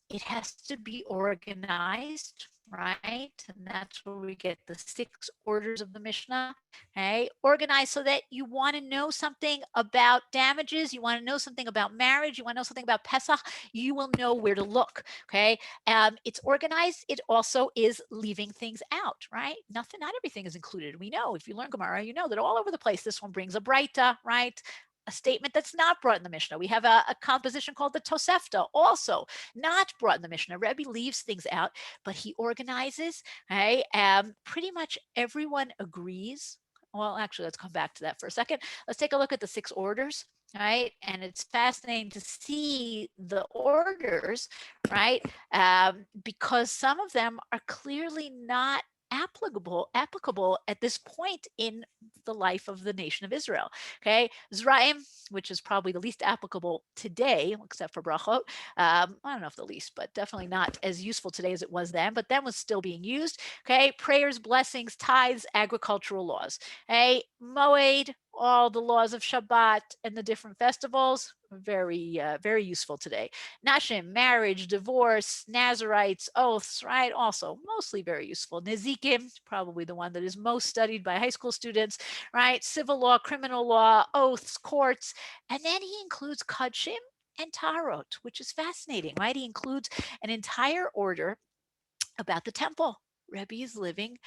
it has to be organized, right? And that's where we get the 6 orders of the Mishnah, okay? Organized so that you want to know something about damages, you want to know something about marriage, you want to know something about Pesach, you will know where to look, okay? It's organized. It also is leaving things out, right? Not everything is included. We know, if you learn Gemara, you know that all over the place, this one brings a Breita, right? A statement that's not brought in the Mishnah. We have a composition called the Tosefta, also not brought in the Mishnah. Rebbe leaves things out, but he organizes, right? Pretty much everyone agrees. Well, actually, let's come back to that for a second. Let's take a look at the 6 orders, right? And it's fascinating to see the orders, right? Because some of them are clearly not applicable at this point in the life of the nation of Israel. Okay, Zraim, which is probably the least applicable today, except for brachot. I don't know if the least, but definitely not as useful today as it was then. But then was still being used. Okay, prayers, blessings, tithes, agricultural laws. Okay, moed, all the laws of Shabbat and the different festivals. Very useful today. Nashim, marriage, divorce, Nazarites, oaths, right? Also mostly very useful. Nezikim, probably the one that is most studied by high school students, right? Civil law, criminal law, oaths, courts. And then he includes Kudshim and Tarot, which is fascinating, right? He includes an entire order about the temple. Rebbe is living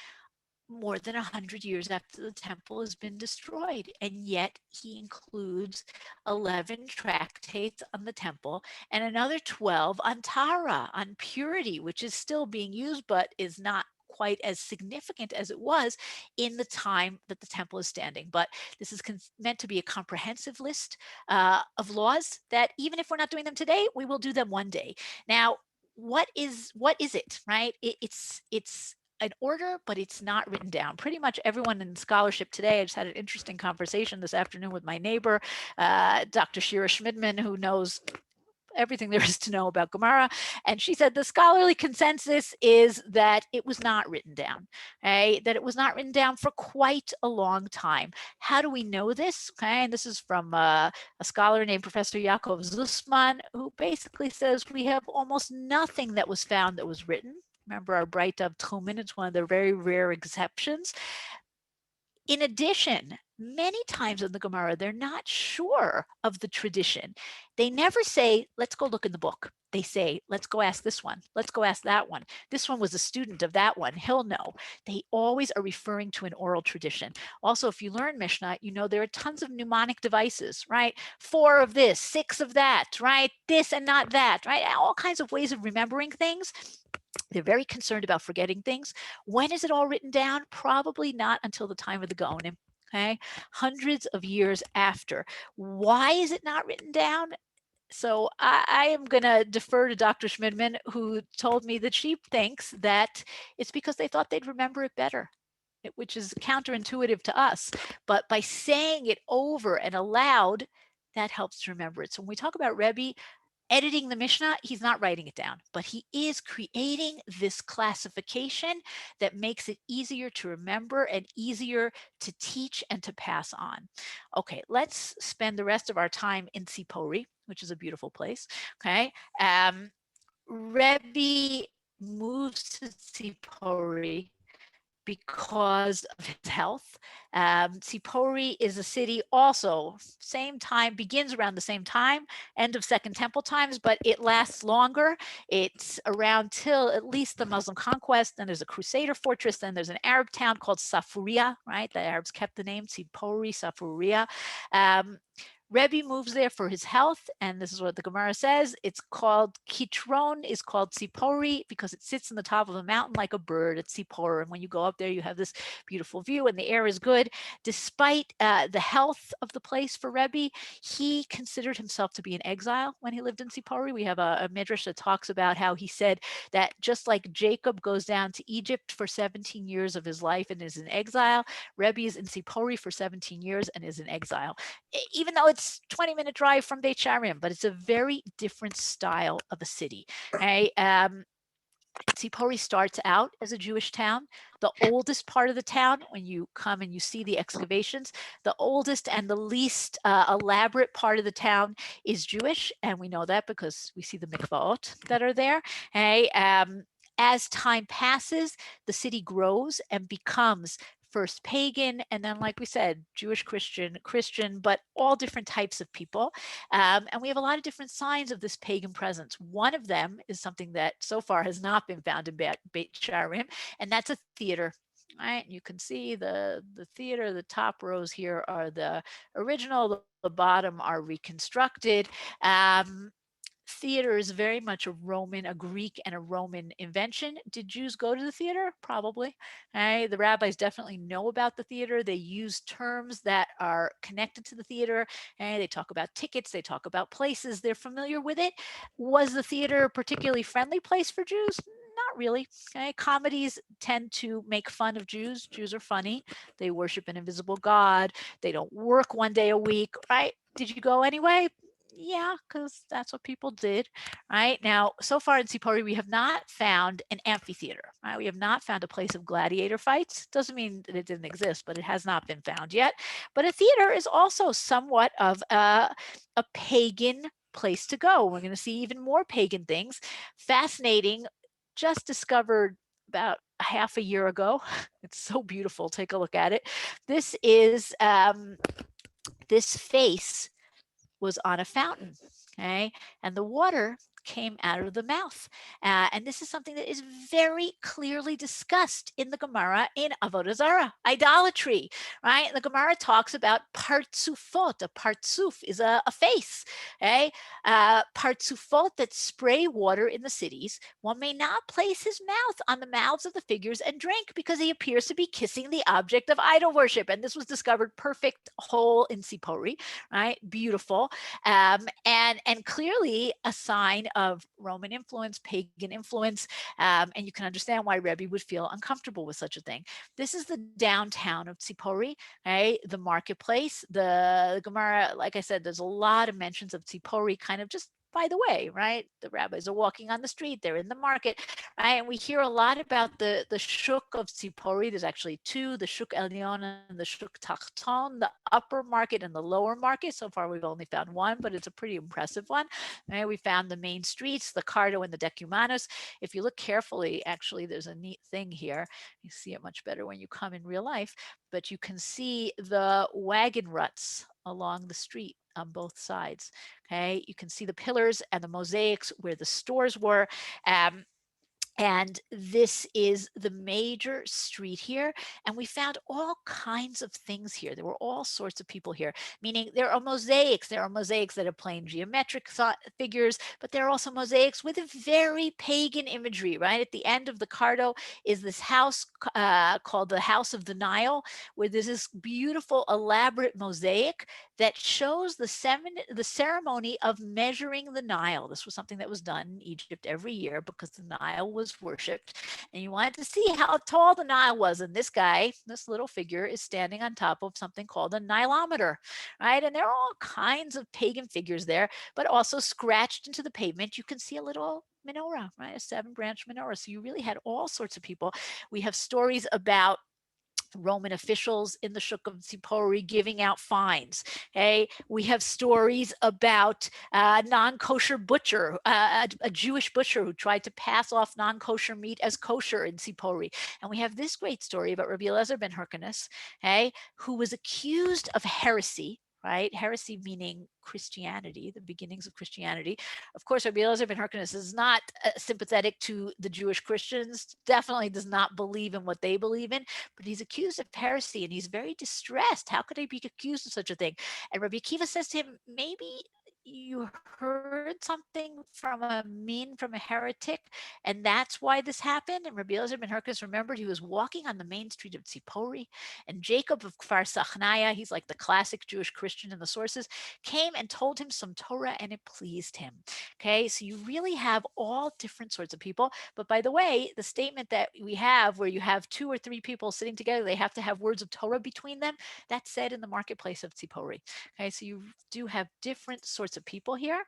more than 100 years after the temple has been destroyed. And yet he includes 11 tractates on the temple and another 12 on Torah, on purity, which is still being used, but is not quite as significant as it was in the time that the temple is standing. But this is meant to be a comprehensive list of laws that even if we're not doing them today, we will do them one day. Now, what is it, right? It's an order, but it's not written down. Pretty much everyone in scholarship today, I just had an interesting conversation this afternoon with my neighbor, Dr. Shira Schmidman, who knows everything there is to know about Gemara. And she said the scholarly consensus is that it was not written down, okay? That it was not written down for quite a long time. How do we know this? Okay, and this is from a scholar named Professor Yaakov Zussman, who basically says we have almost nothing that was found that was written. Remember our Bright of Tchumen, it's one of the very rare exceptions. In addition, many times in the Gemara, they're not sure of the tradition. They never say, let's go look in the book. They say, let's go ask this one. Let's go ask that one. This one was a student of that one. He'll know. They always are referring to an oral tradition. Also, if you learn Mishnah, you know there are tons of mnemonic devices, right? 4 of this, 6 of that, right? This and not that, right? All kinds of ways of remembering things. They're very concerned about forgetting things. When is it all written down? Probably not until the time of the Gaonim, okay? Hundreds of years after. Why is it not written down? So I am going to defer to Dr. Schmidman, who told me that she thinks that it's because they thought they'd remember it better, which is counterintuitive to us. But by saying it over and aloud, that helps to remember it. So when we talk about Rebbe editing the Mishnah, he's not writing it down, but he is creating this classification that makes it easier to remember and easier to teach and to pass on. Okay, let's spend the rest of our time in Sipori, which is a beautiful place. Okay, Rebbe moves to Sipori because of his health. Tzipori is a city also, same time, begins around the same time, end of Second Temple times, but it lasts longer. It's around till at least the Muslim conquest. Then there's a Crusader Fortress. Then there's an Arab town called Safuria, right? The Arabs kept the name Tzipori, Safuria. Rebbe moves there for his health, and this is what the Gemara says. It's called Kitron, is called Tzipori because it sits in the top of a mountain like a bird. It's Tzipor, and when you go up there, you have this beautiful view, and the air is good. Despite the health of the place for Rebbe, he considered himself to be in exile when he lived in Tzipori. We have a midrash that talks about how he said that just like Jacob goes down to Egypt for 17 years of his life and is in exile, Rebbe is in Tzipori for 17 years and is in exile. Even though it's 20-minute drive from Beit Sharim, but it's a very different style of a city. Okay? Tzipori starts out as a Jewish town. The oldest part of the town, when you come and you see the excavations, the oldest and the least elaborate part of the town is Jewish. And we know that because we see the mikvaot that are there. Okay? As time passes, the city grows and becomes first pagan, and then, like we said, Jewish, Christian, but all different types of people. And we have a lot of different signs of this pagan presence. One of them is something that so far has not been found in Beit Sharim, and that's a theater. Right, you can see the theater. The top rows here are the original. The bottom are reconstructed. Theater is very much a Greek and a Roman invention. Did Jews go to the theater? Probably. Right? The rabbis definitely know about the theater. They use terms that are connected to the theater. And they talk about tickets. They talk about places. They're familiar with it. Was the theater a particularly friendly place for Jews? Not really. Okay? Comedies tend to make fun of Jews. Jews are funny. They worship an invisible God. They don't work one day a week. Right? Did you go anyway? Yeah, because that's what people did, right? Now, so far in Tzipori, we have not found an amphitheater, right? We have not found a place of gladiator fights. Doesn't mean that it didn't exist, but it has not been found yet. But a theater is also somewhat of a pagan place to go. We're going to see even more pagan things. Fascinating, just discovered about half a year ago. It's so beautiful. Take a look at it. This is this face was on a fountain, okay? And the water came out of the mouth. And this is something that is very clearly discussed in the Gemara in Avodah Zarah, idolatry, right? The Gemara talks about partsufot. A partsuf is a face, okay? Partsufot that spray water in the cities. One may not place his mouth on the mouths of the figures and drink because he appears to be kissing the object of idol worship. And this was discovered perfect whole in Tzipori, right? Beautiful. And clearly a sign of Roman influence, pagan influence, and you can understand why Rebbe would feel uncomfortable with such a thing. This is the downtown of Tzipori, right? The marketplace. The Gemara, like I said, there's a lot of mentions of Tzipori kind of just by the way, right? The rabbis are walking on the street, they're in the market, right? And we hear a lot about the shuk of Tzipori. There's actually two, the shuk elyon and the shuk tachton, the upper market and the lower market. So far, we've only found one, but it's a pretty impressive one. Right? We found the main streets, the Cardo and the Decumanus. If you look carefully, actually, there's a neat thing here. You see it much better when you come in real life, but you can see the wagon ruts along the street on both sides. Okay, you can see the pillars and the mosaics where the stores were. And this is the major street here. And we found all kinds of things here. There were all sorts of people here, meaning there are mosaics. There are mosaics that are plain geometric figures, but there are also mosaics with a very pagan imagery, right? At the end of the Cardo is this house called the House of the Nile, where there's this beautiful, elaborate mosaic that shows the ceremony of measuring the Nile. This was something that was done in Egypt every year because the Nile was worshipped, and you wanted to see how tall the Nile was. And this guy, this little figure, is standing on top of something called a Nilometer, right? And there are all kinds of pagan figures there, but also scratched into the pavement, you can see a little menorah, right? A 7-branch menorah. So you really had all sorts of people. We have stories about Roman officials in the Shuk of Tzipori giving out fines. Okay, we have stories about a non-kosher butcher, a Jewish butcher who tried to pass off non-kosher meat as kosher in Tzipori. And we have this great story about Rabbi Eliezer ben Hyrcanus, okay, who was accused of heresy. Right? Heresy meaning Christianity, the beginnings of Christianity. Of course, Rabbi Eliezer ben Hyrcanus is not sympathetic to the Jewish Christians, definitely does not believe in what they believe in, but he's accused of heresy and he's very distressed. How could I be accused of such a thing? And Rabbi Akiva says to him, maybe you heard something from a heretic, and that's why this happened. And Rabbi Eliezer ben Hyrcanus remembered he was walking on the main street of Tzipori, and Jacob of Kfar Sachnaya, he's like the classic Jewish Christian in the sources, came and told him some Torah, and it pleased him. Okay, so you really have all different sorts of people. But by the way, the statement that we have where you have 2 or 3 people sitting together, they have to have words of Torah between them, that's said in the marketplace of Tzipori. Okay, so you do have different sorts of people here.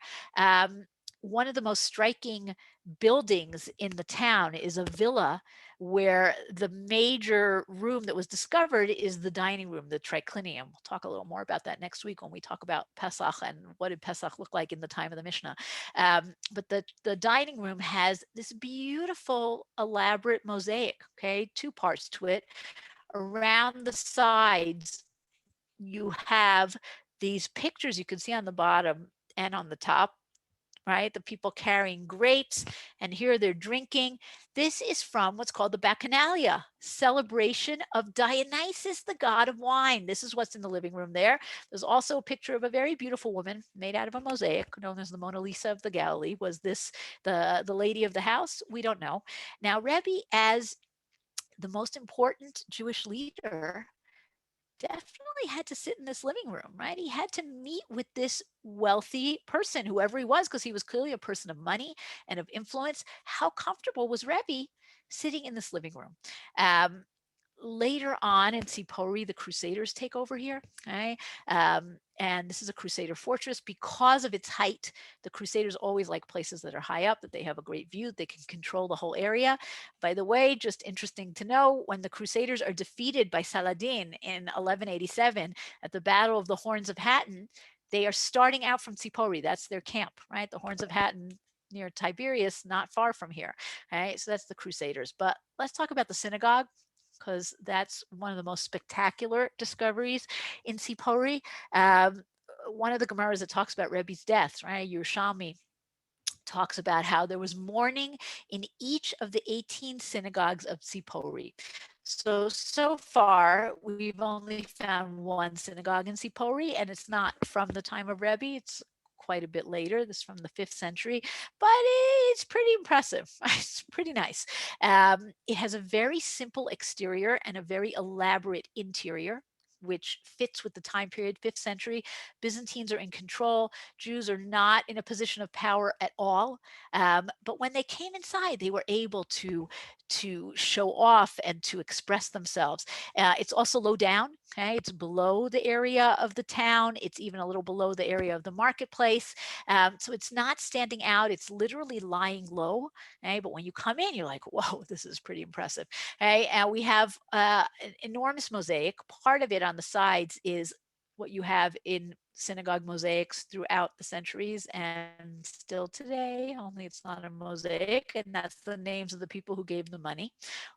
One of the most striking buildings in the town is a villa where the major room that was discovered is the dining room, the triclinium. We'll talk a little more about that next week when we talk about Pesach and what did Pesach look like in the time of the Mishnah. But the dining room has this beautiful, elaborate mosaic, okay, 2 parts to it. Around the sides, you have these pictures you can see on the bottom and on the top, right? The people carrying grapes, and here they're drinking. This is from what's called the Bacchanalia, celebration of Dionysus, the god of wine. This is what's in the living room there. There's also a picture of a very beautiful woman made out of a mosaic, known as the Mona Lisa of the Galilee. Was this the lady of the house? We don't know. Now, Rebbe, as the most important Jewish leader, definitely had to sit in this living room, right? He had to meet with this wealthy person, whoever he was, because he was clearly a person of money and of influence. How comfortable was Rebbe sitting in this living room? Later on in Tzipori, the Crusaders take over here. Okay? And this is a Crusader Fortress. Because of its height, the Crusaders always like places that are high up, that they have a great view, they can control the whole area. By the way, just interesting to know, when the Crusaders are defeated by Saladin in 1187 at the Battle of the Horns of Hattin, they are starting out from Tzipori. That's their camp, right? The Horns of Hattin near Tiberias, not far from here. Right? So that's the Crusaders. But let's talk about the synagogue, because that's one of the most spectacular discoveries in Tzipori. One of the Gemaras that talks about Rebbe's death, right? Yerushalmi talks about how there was mourning in each of the 18 synagogues of Tzipori. So far, we've only found one synagogue in Tzipori, and it's not from the time of Rebbe. It's quite a bit later. This is from the 5th century, but it's pretty impressive. It's pretty nice. It has a very simple exterior and a very elaborate interior, which fits with the time period, 5th century. Byzantines are in control. Jews are not in a position of power at all. But when they came inside, they were able to show off and to express themselves. It's also low down. Okay, it's below the area of the town. It's even a little below the area of the marketplace. So it's not standing out. It's literally lying low. Okay, but when you come in, you're like, whoa, this is pretty impressive. Okay, and we have an enormous mosaic. Part of it on the sides is what you have in synagogue mosaics throughout the centuries and still today, only it's not a mosaic, and that's the names of the people who gave the money.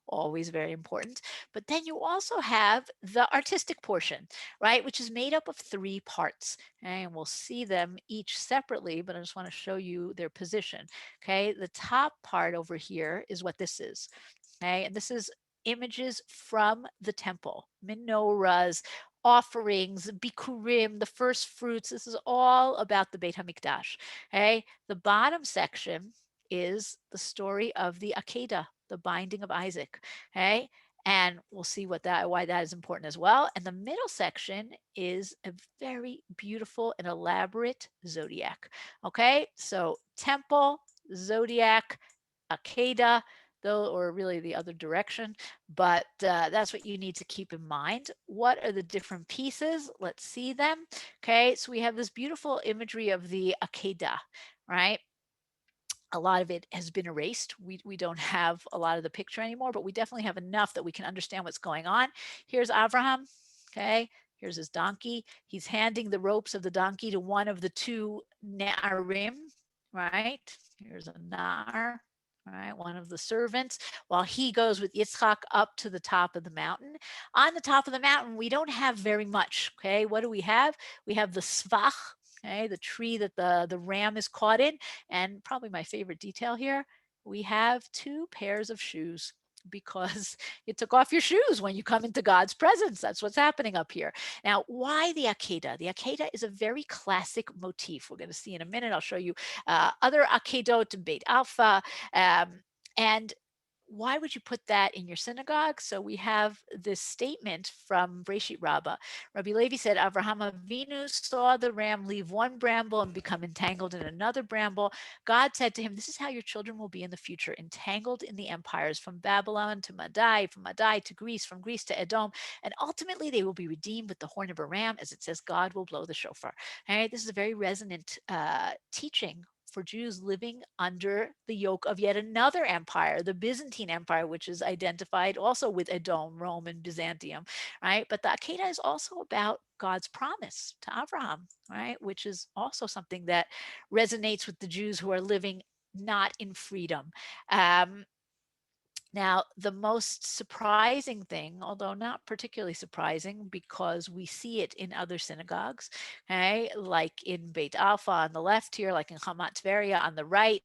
Always very important. But then you also have the artistic portion, right, which is made up of 3 parts. Okay? And we'll see them each separately, but I just want to show you their position. Okay, the top part over here is what this is. Okay, and this is images from the temple, menorahs, offerings, bikurim, the first fruits. This is all about the Beit HaMikdash. Okay, the bottom section is the story of the Akedah, the binding of Isaac. Okay, and we'll see why that is important as well. And the middle section is a very beautiful and elaborate zodiac. Okay, so temple, zodiac, Akedah, though, or really the other direction. But that's what you need to keep in mind. What are the different pieces? Let's see them. Okay, so we have this beautiful imagery of the Akedah, right? A lot of it has been erased. We don't have a lot of the picture anymore, but we definitely have enough that we can understand what's going on. Here's Abraham, okay? Here's his donkey. He's handing the ropes of the donkey to one of the two Na'arim, right? Here's a Na'ar, right? One of the servants, while he goes with Yitzchak up to the top of the mountain. On the top of the mountain, we don't have very much, okay? What do we have? We have the Svach, okay? The tree that the ram is caught in. And probably my favorite detail here, we have two pairs of shoes because you took off your shoes when you come into God's presence. That's what's happening up here. Now, why the Akedah? The Akedah is a very classic motif. We're going to see in a minute. I'll show you other Akedot in Beit Alpha. And why would you put that in your synagogue? So we have this statement from Breshit Rabbah. Rabbi Levi said, Avraham Avinu saw the ram leave one bramble and become entangled in another bramble. God said to him, this is how your children will be in the future, entangled in the empires from Babylon to Madai, from Madai to Greece, from Greece to Edom, and ultimately they will be redeemed with the horn of a ram, as it says, God will blow the shofar. All right, this is a very resonant teaching for Jews living under the yoke of yet another empire, the Byzantine Empire, which is identified also with Edom, Rome, and Byzantium, right? But the Akedah is also about God's promise to Abraham, right? Which is also something that resonates with the Jews who are living not in freedom. Now, the most surprising thing, although not particularly surprising because we see it in other synagogues, okay, like in Beit Alpha on the left here, like in Hamat Tveria on the right,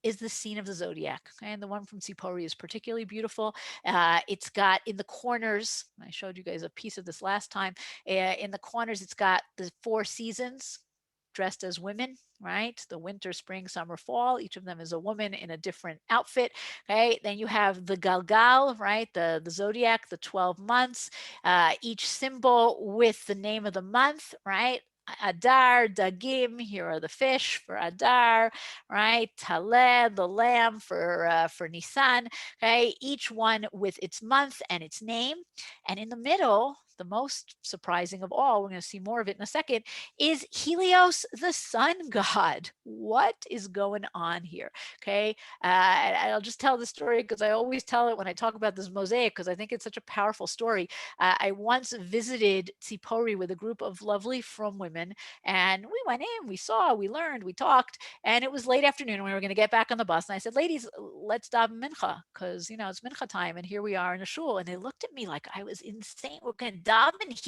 is the scene of the zodiac. Okay? And the one from Tzipori is particularly beautiful. It's got in the corners, I showed you guys a piece of this last time, in the corners, it's got the 4 seasons dressed as women, right? The winter, spring, summer, fall. Each of them is a woman in a different outfit. Okay. Then you have the Galgal, right? The zodiac, the 12 months, each symbol with the name of the month, right? Adar, Dagim, here are the fish for Adar, right? Taleh, the lamb for Nisan, okay? Each one with its month and its name. And in the middle, the most surprising of all, we're going to see more of it in a second, is Helios, the sun god. What is going on here? Okay. I'll just tell the story because I always tell it when I talk about this mosaic because I think it's such a powerful story. I once visited Tzipori with a group of lovely frum women, and we went in, we saw, we learned, we talked, and it was late afternoon and we were going to get back on the bus. And I said, ladies, let's daven mincha because, you know, it's mincha time and here we are in a shul. And they looked at me like I was insane. We're going to daven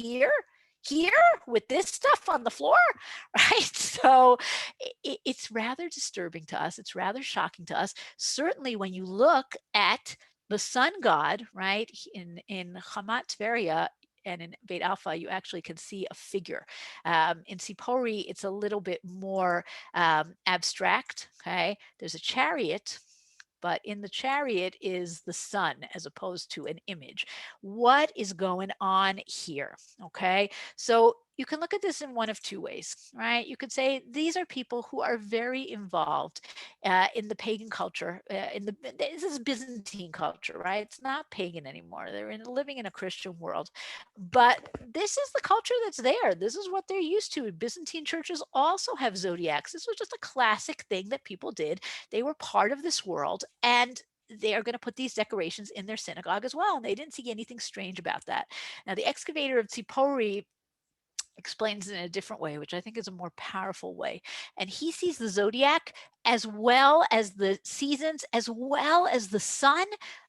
here with this stuff on the floor, right? So it's rather disturbing to us. It's rather shocking to us. Certainly when you look at the sun god, right, in Hamat Tveria and in Beit Alpha, you actually can see a figure. In Tzipori, it's a little bit more abstract, okay? There's a chariot, but in the chariot is the sun as opposed to an image. What is going on here? Okay, so you can look at this in one of two ways, right? You could say these are people who are very involved in the pagan culture. This is Byzantine culture, right? It's not pagan anymore. They're living in a Christian world, but this is the culture that's there. This is what they're used to. Byzantine churches also have zodiacs. This was just a classic thing that people did. They were part of this world, and they are going to put these decorations in their synagogue as well. And they didn't see anything strange about that. Now, the excavator of Tzipori explains it in a different way, which I think is a more powerful way. And he sees the zodiac as well as the seasons, as well as the sun,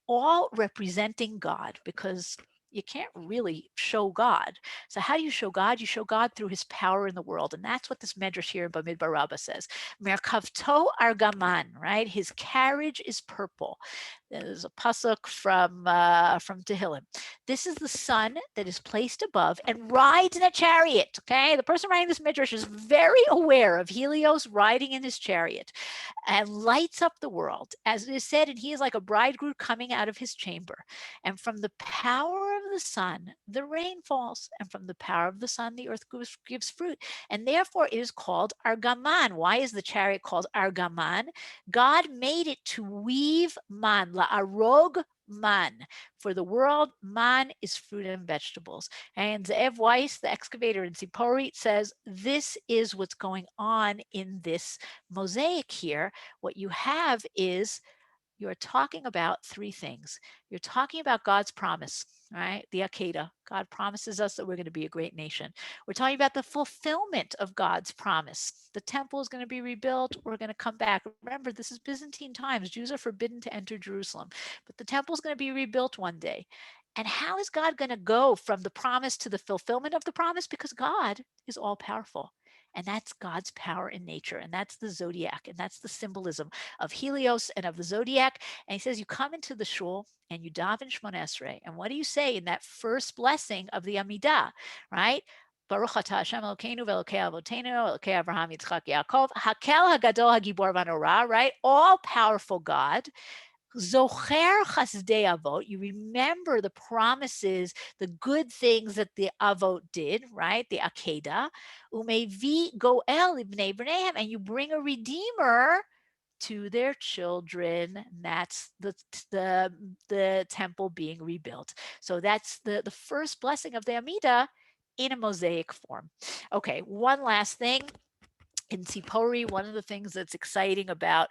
all representing God, because you can't really show God. So how do you show God? You show God through his power in the world. And that's what this medrash here in Bamidbar Rabbah says. Merkavto argaman, right? His carriage is purple. There's a pasuk from Tehillim. This is the sun that is placed above and rides in a chariot. Okay, the person writing this midrash is very aware of Helios riding in his chariot and lights up the world, as it is said, and he is like a bridegroom coming out of his chamber. And from the power of the sun, the rain falls, and from the power of the sun, the earth gives fruit. And therefore, it is called argaman. Why is the chariot called argaman? God made it to weave man, la'arog man. For the world, man is fruit and vegetables. And Zev Weiss, the excavator in Zipori, says this is what's going on in this mosaic here. What you have is you're talking about three things. You're talking about God's promise, right? The Akedah. God promises us that we're going to be a great nation. We're talking about the fulfillment of God's promise. The temple is going to be rebuilt. We're going to come back. Remember, this is Byzantine times. Jews are forbidden to enter Jerusalem, but the temple is going to be rebuilt one day. And how is God going to go from the promise to the fulfillment of the promise? Because God is all powerful. And that's God's power in nature. And that's the zodiac. And that's the symbolism of Helios and of the zodiac. And he says, you come into the shul and you daven Shmona Esrei. And what do you say in that first blessing of the Amidah, right? Baruch atah Hashem Elokeinu ve'Elokei Avotenu, Elokei Avraham Yitzchak Yaakov, Hakel Hagadol Hagibor Vanorah, right? All powerful God. Zocher chasdei avot, you remember the promises, the good things that the avot did, right? The Akedah. Umevi goel ibnei bneihem, and you bring a redeemer to their children. And that's the temple being rebuilt. So that's the first blessing of the Amidah in a mosaic form. Okay, one last thing. In Tzipori, one of the things that's exciting about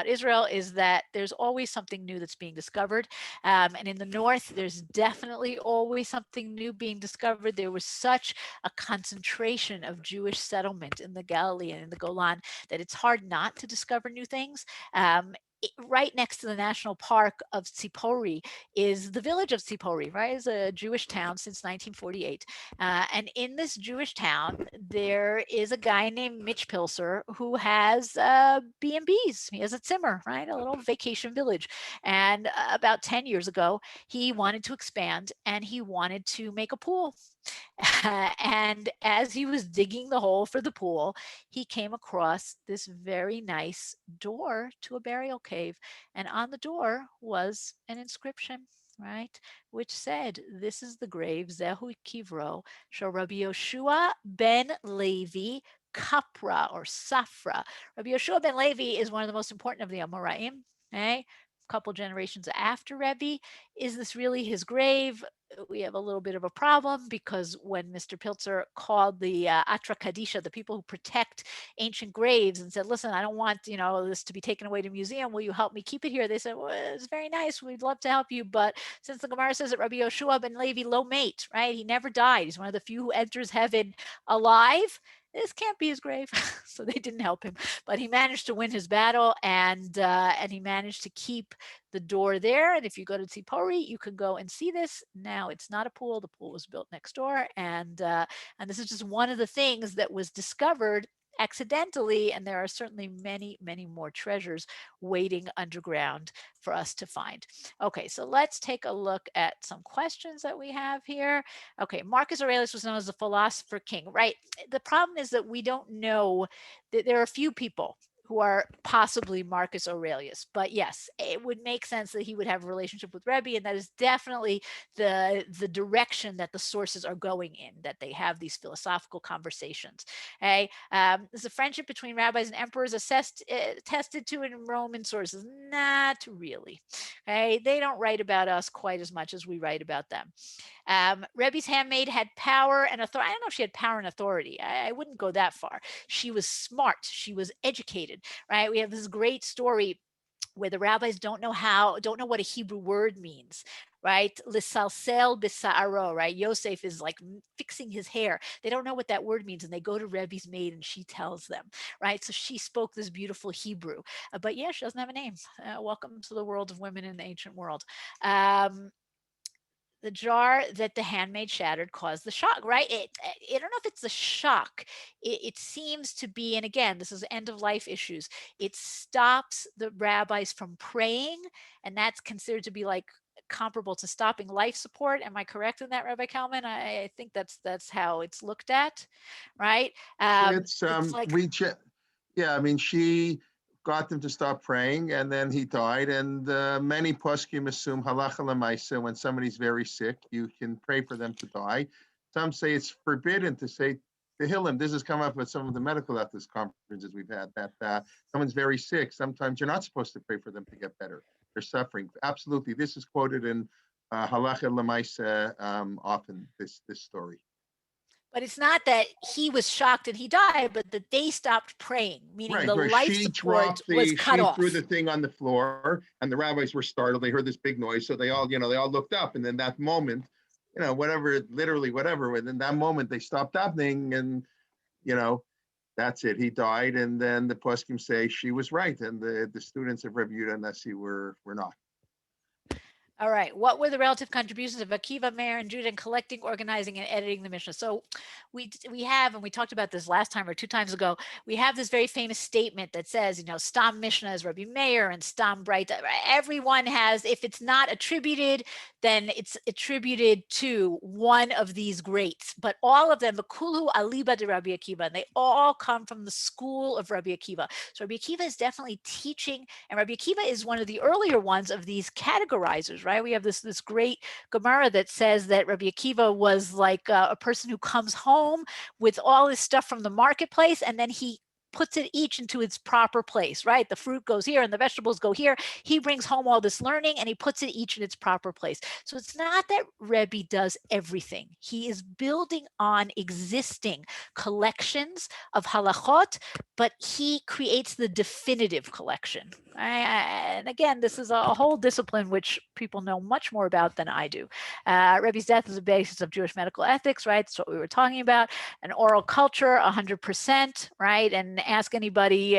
Israel is that there's always something new that's being discovered. And in the north, there's definitely always something new being discovered. There was such a concentration of Jewish settlement in the Galilee and in the Golan that it's hard not to discover new things. Right next to the national park of Tzipori is the village of Tzipori, right? It's a Jewish town since 1948. And in this Jewish town, there is a guy named Mitch Pilser who has B&Bs. He has a Zimmer, right? A little vacation village. And about 10 years ago, he wanted to expand and he wanted to make a pool. And as he was digging the hole for the pool, he came across this very nice door to a burial cave. And on the door was an inscription, right, which said, this is the grave, Zehu Kivro, Shel Rabbi Yoshua ben Levi Kapra or Safra. Rabbi Yoshua ben Levi is one of the most important of the Amoraim, okay? A couple generations after Rebbe. Is this really his grave? We have a little bit of a problem because when Mr. Pilzer called the Atra Kadisha, the people who protect ancient graves, and said, listen, I don't want, this to be taken away to a museum. Will you help me keep it here? They said, well, it's very nice. We'd love to help you. But since the Gemara says that Rabbi Yoshua ben Levi lo mate, right? He never died. He's one of the few who enters heaven alive. This can't be his grave. So they didn't help him, but he managed to win his battle, and he managed to keep the door there. And if you go to Tzipori, you can go and see this. Now it's not a pool. The pool was built next door. And this is just one of the things that was discovered accidentally. And there are certainly many, many more treasures waiting underground for us to find. Okay, so let's take a look at some questions that we have here. Okay, Marcus Aurelius was known as the philosopher king, right? The problem is that we don't know that there are a few people who are possibly Marcus Aurelius. But yes, it would make sense that he would have a relationship with Rebbe, and that is definitely the direction that the sources are going in, that they have these philosophical conversations. Okay, is the friendship between rabbis and emperors attested to in Roman sources? Not really. Okay, they don't write about us quite as much as we write about them. Rebbe's handmaid had power and authority. I don't know if she had power and authority. I wouldn't go that far. She was smart. She was educated, right? We have this great story where the rabbis don't know what a Hebrew word means, right? Lisalsel bisa'aro, right? Yosef is like fixing his hair. They don't know what that word means, and they go to Rebbe's maid, and she tells them, right? So she spoke this beautiful Hebrew, but yeah, she doesn't have a name. Welcome to the world of women in the ancient world. The jar that the handmaid shattered caused the shock, right? I don't know if it's the shock. It seems to be, and again, this is end of life issues. It stops the rabbis from praying, and that's considered to be like comparable to stopping life support. Am I correct in that, Rabbi Kalman? I think that's how it's looked at, right?
It's
like,
yeah, I mean, she got them to stop praying, and then he died. And many poskim assume halacha l'maisa, when somebody's very sick, you can pray for them to die. Some say it's forbidden to say tehillim. This has come up with some of the medical ethics conferences we've had, that someone's very sick. Sometimes you're not supposed to pray for them to get better. They're suffering. Absolutely. This is quoted in Halacha Lemaisa often, this story.
But it's not that he was shocked and he died, but that they stopped praying, meaning the
Right.
life
She
support was cut
she
off.
threw the thing on the floor, and the rabbis were startled. They heard this big noise, so they all looked up, and then that moment, literally whatever. And in that moment, they stopped happening, and that's it. He died, and then the poskim say she was right, and the students of Rebbe Yehuda Nasi were not.
All right. What were the relative contributions of Akiva, Meir, and Judah in collecting, organizing, and editing the Mishnah? So we have, and we talked about this last time or 2 times ago, we have this very famous statement that says, Stam Mishnah is Rabbi Meir and Stam Bright. Everyone has, if it's not attributed, then it's attributed to one of these greats. But all of them, Kulu Aliba de Rabbi Akiva, and they all come from the school of Rabbi Akiva. So Rabbi Akiva is definitely teaching, and Rabbi Akiva is one of the earlier ones of these categorizers, right? We have this great Gemara that says that Rabbi Akiva was like a person who comes home with all this stuff from the marketplace, and then he puts it each into its proper place, right? The fruit goes here and the vegetables go here. He brings home all this learning and he puts it each in its proper place. So it's not that Rebbe does everything. He is building on existing collections of halachot, but he creates the definitive collection. And again, this is a whole discipline which people know much more about than I do. Rebbe's death is the basis of Jewish medical ethics, right? That's what we were talking about. An oral culture, 100%, right? And ask anybody,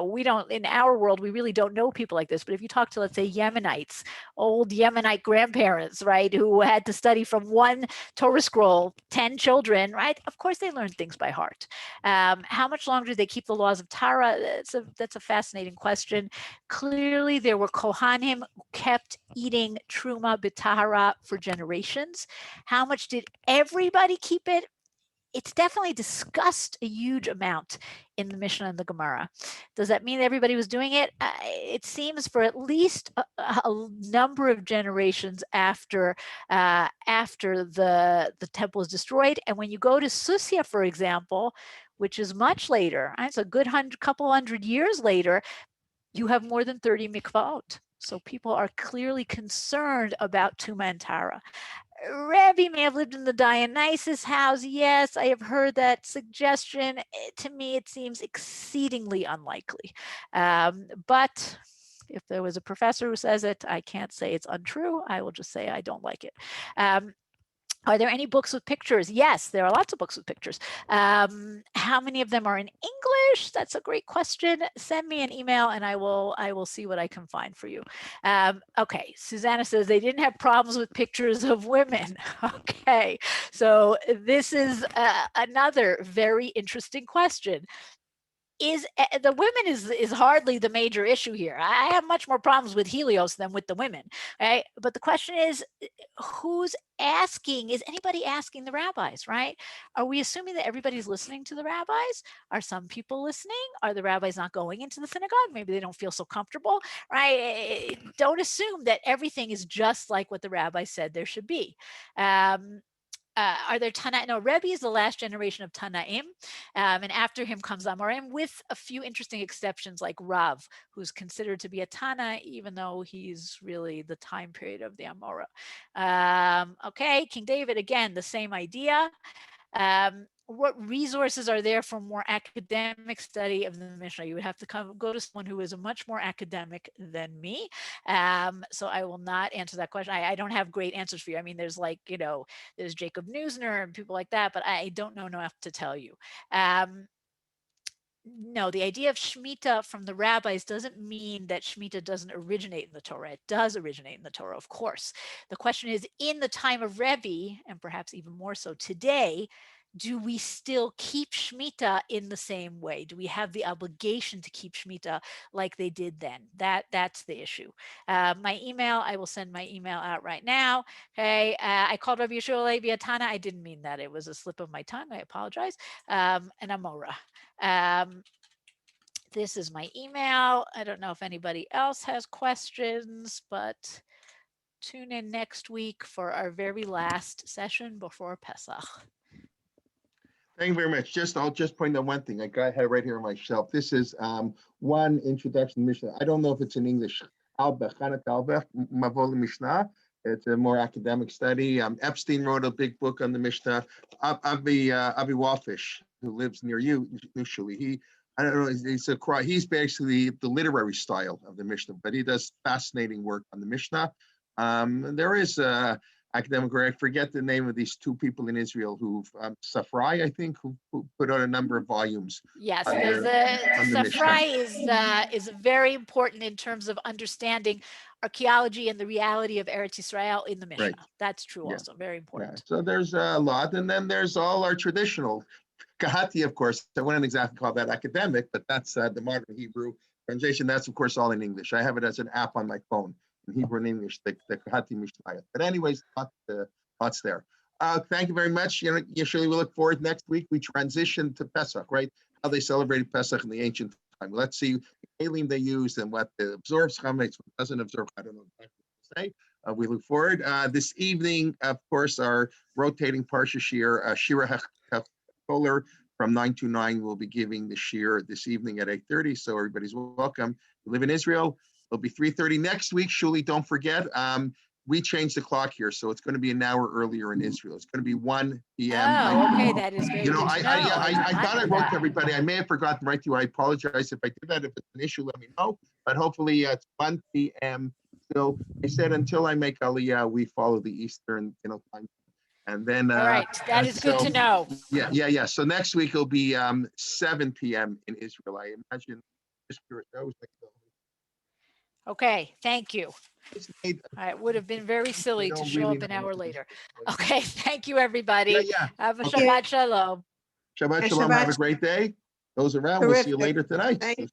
we don't, in our world, we really don't know people like this. But if you talk to, let's say, Yemenites, old Yemenite grandparents, right, who had to study from one Torah scroll, 10 children, right? Of course, they learn things by heart. How much longer do they keep the laws of Torah? That's a fascinating question. Clearly, there were Kohanim who kept eating Truma B'Tahara for generations. How much did everybody keep it? It's definitely discussed a huge amount in the Mishnah and the Gemara. Does that mean everybody was doing it? It seems for at least a number of generations after the temple is destroyed. And when you go to Susia, for example, which is much later, it's a good couple hundred years later, you have more than 30 mikvaot. So people are clearly concerned about Tuma and Tara. Rebbe may have lived in the Dionysus house. Yes, I have heard that suggestion. To me, it seems exceedingly unlikely. But if there was a professor who says it, I can't say it's untrue. I will just say I don't like it. Are there any books with pictures? Yes, there are lots of books with pictures. How many of them are in English? That's a great question. Send me an email and I will see what I can find for you. Okay, Susanna says they didn't have problems with pictures of women. Okay, so this is another very interesting question. Is the women is hardly the major issue here. I have much more problems with Helios than with the women, right? But the question is, who's asking? Is anybody asking the rabbis, right? Are we assuming that everybody's listening to the rabbis? Are some people listening? Are the rabbis not going into the synagogue? Maybe they don't feel so comfortable, right? Don't assume that everything is just like what the rabbi said there should be. Are there Tanaim? No, Rebbe is the last generation of Tanaim, and after him comes Amorim, with a few interesting exceptions like Rav, who's considered to be a Tana, even though he's really the time period of the Amora. Okay, King David, again, the same idea. What resources are there for more academic study of the Mishnah? You would have to go to someone who is much more academic than me. So I will not answer that question. I don't have great answers for you. I mean, there's there's Jacob Neusner and people like that, but I don't know enough to tell you. No, the idea of Shemitah from the rabbis doesn't mean that Shemitah doesn't originate in the Torah. It does originate in the Torah, of course. The question is, in the time of Rebbe, and perhaps even more so today, do we still keep Shemitah in the same way? Do we have the obligation to keep Shemitah like they did then? That's the issue. My email, I will send my email out right now. Okay, I called Rabbi Shulie Mishkin. I didn't mean that. It was a slip of my tongue. I apologize. And Amora. This is my email. I don't know if anybody else has questions, but tune in next week for our very last session before Pesach.
Thank you very much. I'll just point out one thing. I got it right here on my shelf. This is one introduction to Mishnah. I don't know if it's in English. Mishnah. It's a more academic study. Epstein wrote a big book on the Mishnah. Avi Walfish, who lives near you, Shulie, I don't know, he's basically the literary style of the Mishnah, but he does fascinating work on the Mishnah. There is academic work. I forget the name of these two people in Israel who, Safrai, I think, who put out a number of volumes.
Yes,
on
the
the
Safrai is very important in terms of understanding archaeology and the reality of Eretz Israel in the Mishnah.
Right.
That's true,
Yeah.
also very important.
Yeah. So there's a lot, and then there's all our traditional Kahati, of course. I wouldn't exactly call that academic, but that's the modern Hebrew translation. That's, of course, all in English. I have it as an app on my phone in Hebrew and English, the Kahati Mishnah. But anyways, lots there. Thank you very much. Usually we look forward next week. We transition to Pesach, right? How they celebrated Pesach in the ancient time. Let's see the Elim they used and what absorbs chametz, what doesn't absorb. I don't know exactly what to say. We look forward. This evening, of course, our rotating Parsha Shir, Shira Kohler from 9 to 9 will be giving the Shir this evening at 8:30. So everybody's welcome. We live in Israel. It'll be 3:30 next week. Shulie, don't forget. We changed the clock here, so it's going to be an hour earlier in Israel. It's going to be 1 p.m.
Oh, okay, that is very good to know.
I thought I wrote to everybody. I may have forgotten to write to you. I apologize if I did that. If it's an issue, let me know. But hopefully it's 1 p.m. So I said until I make Aliyah, we follow the Eastern time. And then
all right, that is good to know.
Yeah. So next week it'll be 7 p.m. in Israel. I imagine.
Okay, thank you. It would have been very silly to show up an hour later. Okay, thank you, everybody.
Yeah.
Have a Shabbat Shalom.
Shabbat Shalom. Have a great day. Those around, we'll see you later tonight.